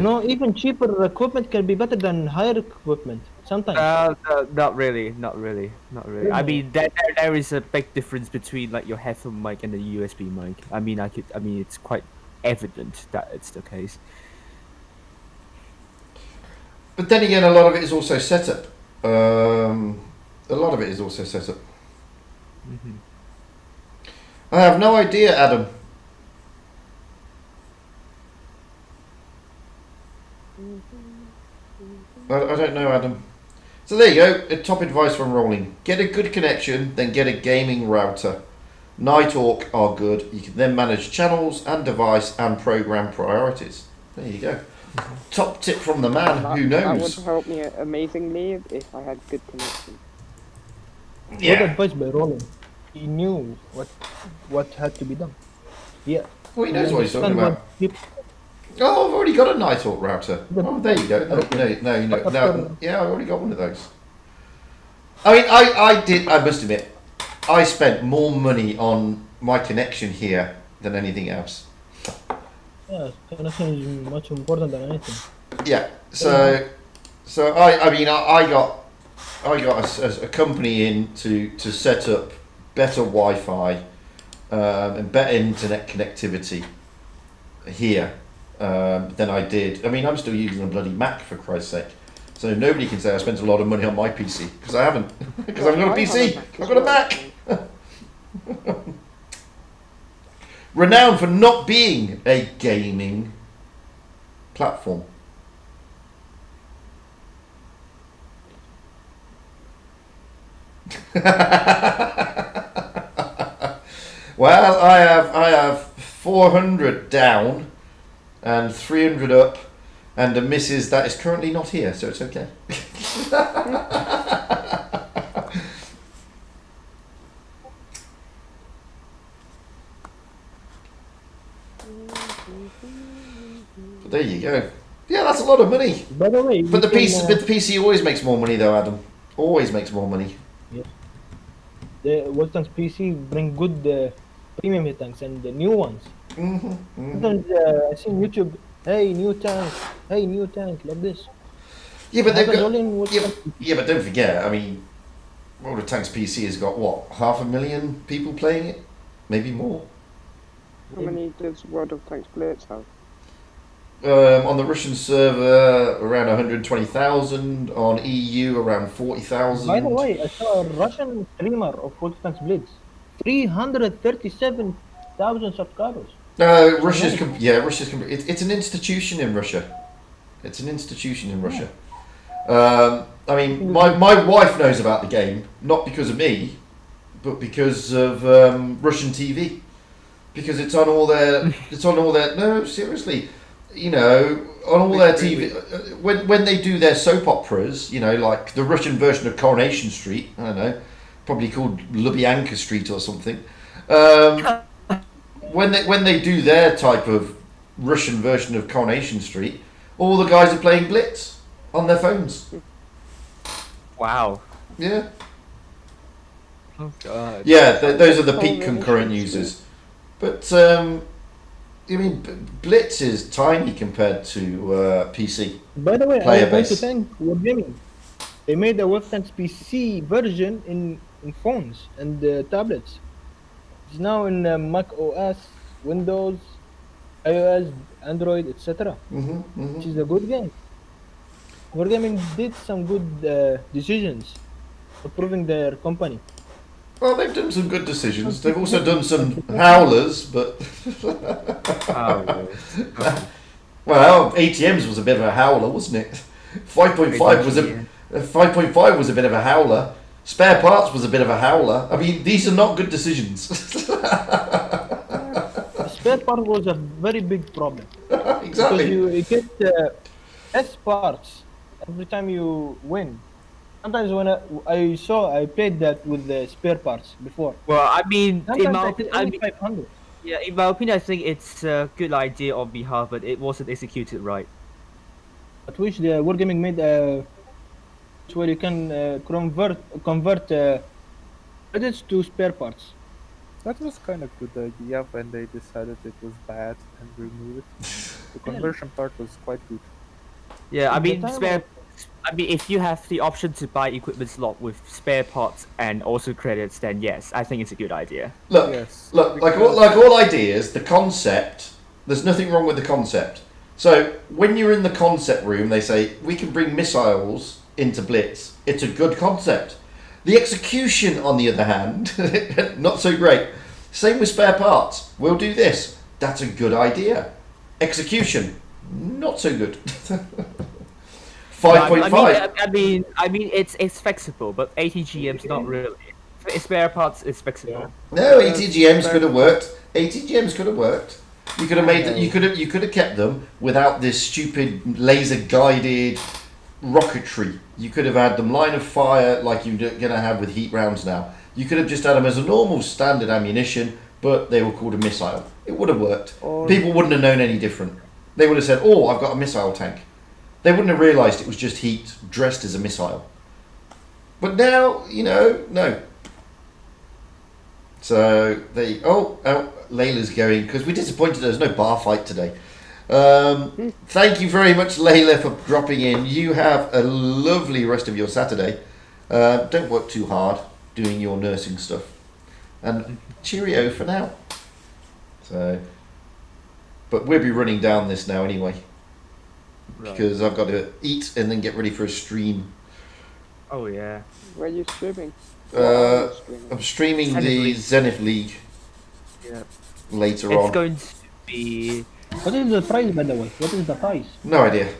No, even cheaper equipment can be better than higher equipment. sometimes. Not really, not really, not really. I mean, there is a big difference between like your headphone mic and the USB mic. I mean, it's quite evident that it's the case. But then again, a lot of it is also setup. A lot of it is also setup. Mm-hmm. I have no idea, Adam. I don't know, Adam. So there you go. A top advice from Rolling. Get a good connection, then get a gaming router. Nighthawk are good. You can then manage channels and device and program priorities. There you go. Top tip from the man. Who That knows? would help me amazingly if I had good connection. Good advice by Roland. He knew what had to be done. Yeah. Well, he knows what he's talking Understand about. what people- Oh, I've already got a Nighthawk router. Oh, there you go. No. Yeah, I've already got one of those. I mean, I must admit, I spent more money on my connection here than anything else. Yeah, connection is much important than anything. Yeah. So I got a company in to set up better Wi-Fi and better internet connectivity here than I did. I mean, I'm still using a bloody Mac, for Christ's sake. So nobody can say I spent a lot of money on my PC, because I haven't. Because I've got a PC. I've got a Mac. Renowned for not being a gaming platform. Well, I have 400 down and 300 up, and a missus that is currently not here, so it's okay. But there you go. Yeah, that's a lot of money. By the way, But the PC always makes more money, though, Adam. Always makes more money. Yeah. The Whatelse PC bring good premium hit tanks and the new ones. Sometimes I see on YouTube, hey new tank, like this. Yeah, but they've got, Rolling yeah, but don't forget. I mean, World of Tanks PC has got what, 500,000 people playing it, maybe more. How many does World of Tanks Blitz have? On the Russian server, around 120,000. On EU, around 40,000. By the way, I saw a Russian streamer of World of Tanks Blitz, 337,000 subscribers. Russia's it's an institution in Russia. It's an institution in Russia. I mean, my wife knows about the game, not because of me, but because of Russian TV, because it's on all their no, seriously, you know, on all their TV when they do their soap operas, you know, like the Russian version of Coronation Street, I don't know, probably called Lubyanka Street or something. When they do their type of Russian version of Coronation Street, all the guys are playing Blitz on their phones. Wow. Yeah. Oh god. Yeah, those are the peak concurrent users. But I mean, Blitz is tiny compared to PC. By the way, I player want to base. thank Wargaming. They made a Whatelse PC version in phones and tablets. It's now in Mac OS, Windows, iOS, Android, etc. Which is a good game. Wargaming did some good decisions improving their company. Well, they've done some good decisions. They've also done some howlers, but well, ATMs was a bit of a howler, wasn't it? 5.5 was a 5.5 was a bit of a howler. Spare parts was a bit of a howler. I mean, these are not good decisions. The spare part was a very big problem. Exactly. Because you get S parts every time you win. Sometimes when I played that with the spare parts before. Well, I mean, in my Sometimes opinion, 500. yeah, in my opinion, I think it's a good idea on behalf, but it wasn't executed right. At which the Wargaming made where you can convert credits to spare parts. That was kind of good idea when they decided it was bad and removed it. The conversion part was quite good. Yeah, I At the mean, time spare I mean, if you have the option to buy equipment slot with spare parts and also credits, then yes, I think it's a good idea. Look, Yes, look, like all ideas, the concept. There's nothing wrong with the concept. So when you're in the concept room, they say we can bring missiles into Blitz. It's a good concept. The execution, on the other hand, not so great. Same with spare parts. We'll do this. That's a good idea. Execution, not so good. 5.5. I mean, it's flexible, but ATGM's not really. Spare parts is flexible. No, ATGMs could have worked. ATGMs could have worked. You could have made that. You could have kept them without this stupid laser guided rocketry. You could have had them line of fire like you're gonna have with heat rounds now. You could have just had them as a normal standard ammunition, but they were called a missile. It would have worked. People wouldn't have known any different. They would have said, "Oh, I've got a missile tank." They wouldn't have realised it was just heat dressed as a missile. But now, no. So they Layla's going because we're disappointed there's no bar fight today. Thank you very much, Layla, for dropping in. You have a lovely rest of your Saturday. Don't work too hard doing your nursing stuff. And cheerio for now. So, but we'll be running down this now anyway. Right. Because I've got to eat and then get ready for a stream. Oh yeah. Where are you streaming? I'm streaming the Zenith League. Yeah. Later on. It's going to be. What is the price, by the way? What is the price? No idea.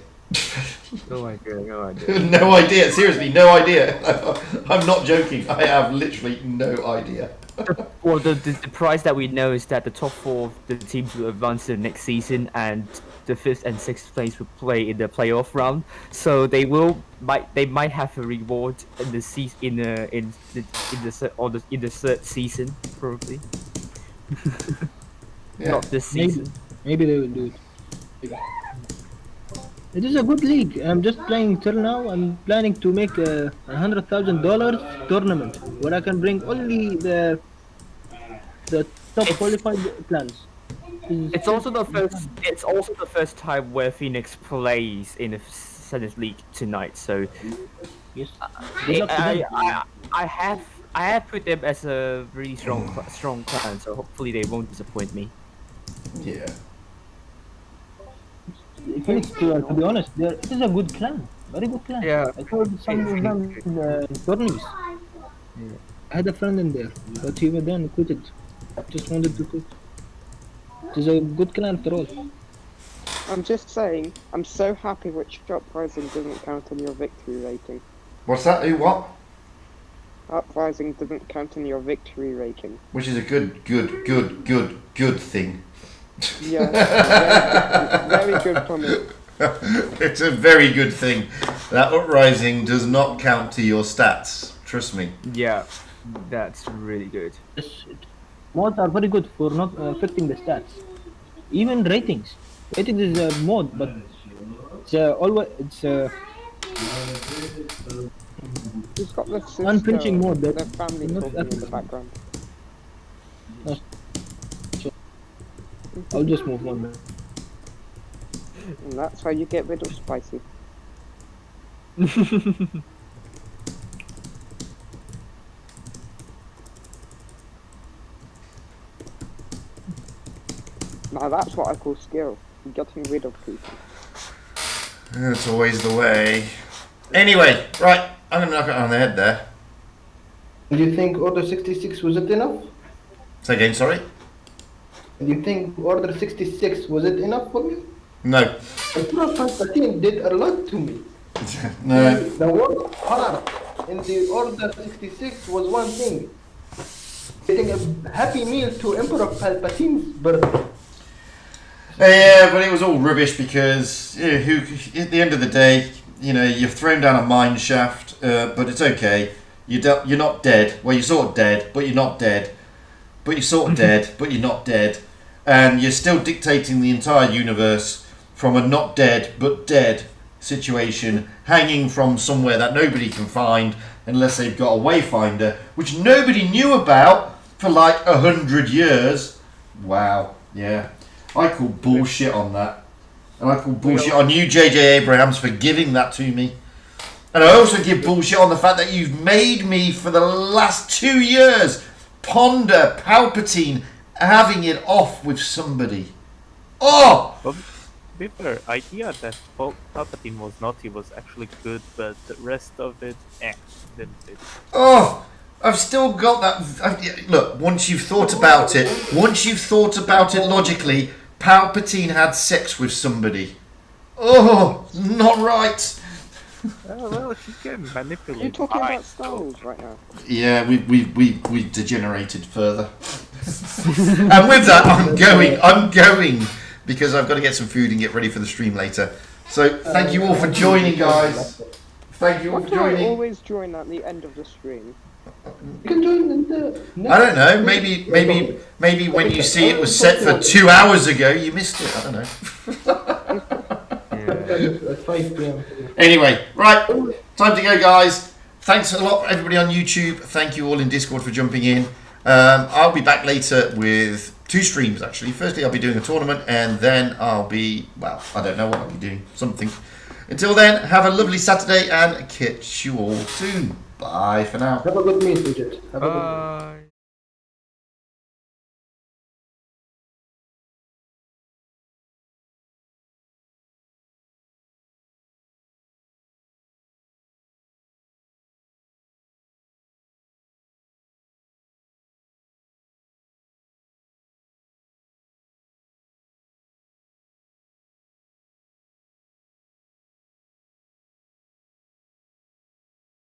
No idea. No idea. Seriously, no idea. I'm not joking. I have literally no idea. Well, the prize that we know is that the top 4 of the teams will advance to the next season, and the 5th and 6th place will play in the playoff round. So they might have a reward in the in the 3rd season probably. Yeah. Not this season. Maybe they will do it. It is a good league. I'm just playing till now. I'm planning to make a $100,000 tournament where I can bring only the top qualified clans. It's also the first time where Phoenix plays in the Senate League tonight. So yes, I have put them as a really strong clan. So hopefully they won't disappoint me. Yeah. Phoenix, to be honest, it is a good clan, very good clan. Yeah. I heard some of them in tourneys. Yeah. I had a friend in there, but he then quit it. Just wanted to quit. It is a good clan after all. I'm just saying, I'm so happy which Uprising doesn't count in your victory rating. What's that? What? Uprising doesn't count in your victory rating. Which is a good thing. Yeah, very good comment. It's a very good thing. That Uprising does not count to your stats. Trust me. Yeah, that's really good. Yes, mods are very good for not affecting the stats. Even ratings. Ratings is a mod, but it's always Who's got the sister, unfinishing mode. the family talking in the background. I'll just move on. And that's how you get rid of spicy. Now that's what I call skill, getting rid of people. That's always the way. Anyway, right, I'm going to knock it on the head there. Do you think Order 66 was it enough? Say again, sorry? Do you think Order 66 was it enough for you? No. The team did a lot to me. No. The word heart in the Order 66 was one thing. Getting a happy meal to Emperor Palpatine's birthday. Yeah, but it was all rubbish because at the end of the day, you've thrown down a mine shaft, but it's okay. You're not dead. Well, you're sort of dead, but you're not dead. But you're sort of dead, but you're not dead. And you're still dictating the entire universe from a not dead, but dead situation, hanging from somewhere that nobody can find unless they've got a wayfinder, which nobody knew about for like 100 years. Wow, yeah. I call bullshit on that. And I call bullshit on you, JJ Abrahams, for giving that to me. And I also give bullshit on the fact that you've made me, for the last 2 years, ponder Palpatine having it off with somebody. Oh! Well, before idea that Palpatine was naughty was actually good, but the rest of it, didn't fit. Oh! I've still got that. Look, once you've thought about it logically, Palpatine had sex with somebody. Oh, not right. Well, she can manipulate. You're talking about Star Wars right now. Yeah, we degenerated further. And with that, I'm going because I've got to get some food and get ready for the stream later. So thank you all for joining, guys. Thank you all for joining. I always join at the end of the stream. You can join in the. I don't know. Maybe when you see it was set for 2 hours ago, you missed it. I don't know. At 5 p.m. Anyway, right, time to go, guys. Thanks a lot, everybody on YouTube. Thank you all in Discord for jumping in. I'll be back later with 2 streams, actually. Firstly, I'll be doing a tournament, and then I'll be, well, I don't know what I'll be doing. Something. Until then, have a lovely Saturday, and catch you all soon. Bye for now. Have a good meal, Fugit. Bye.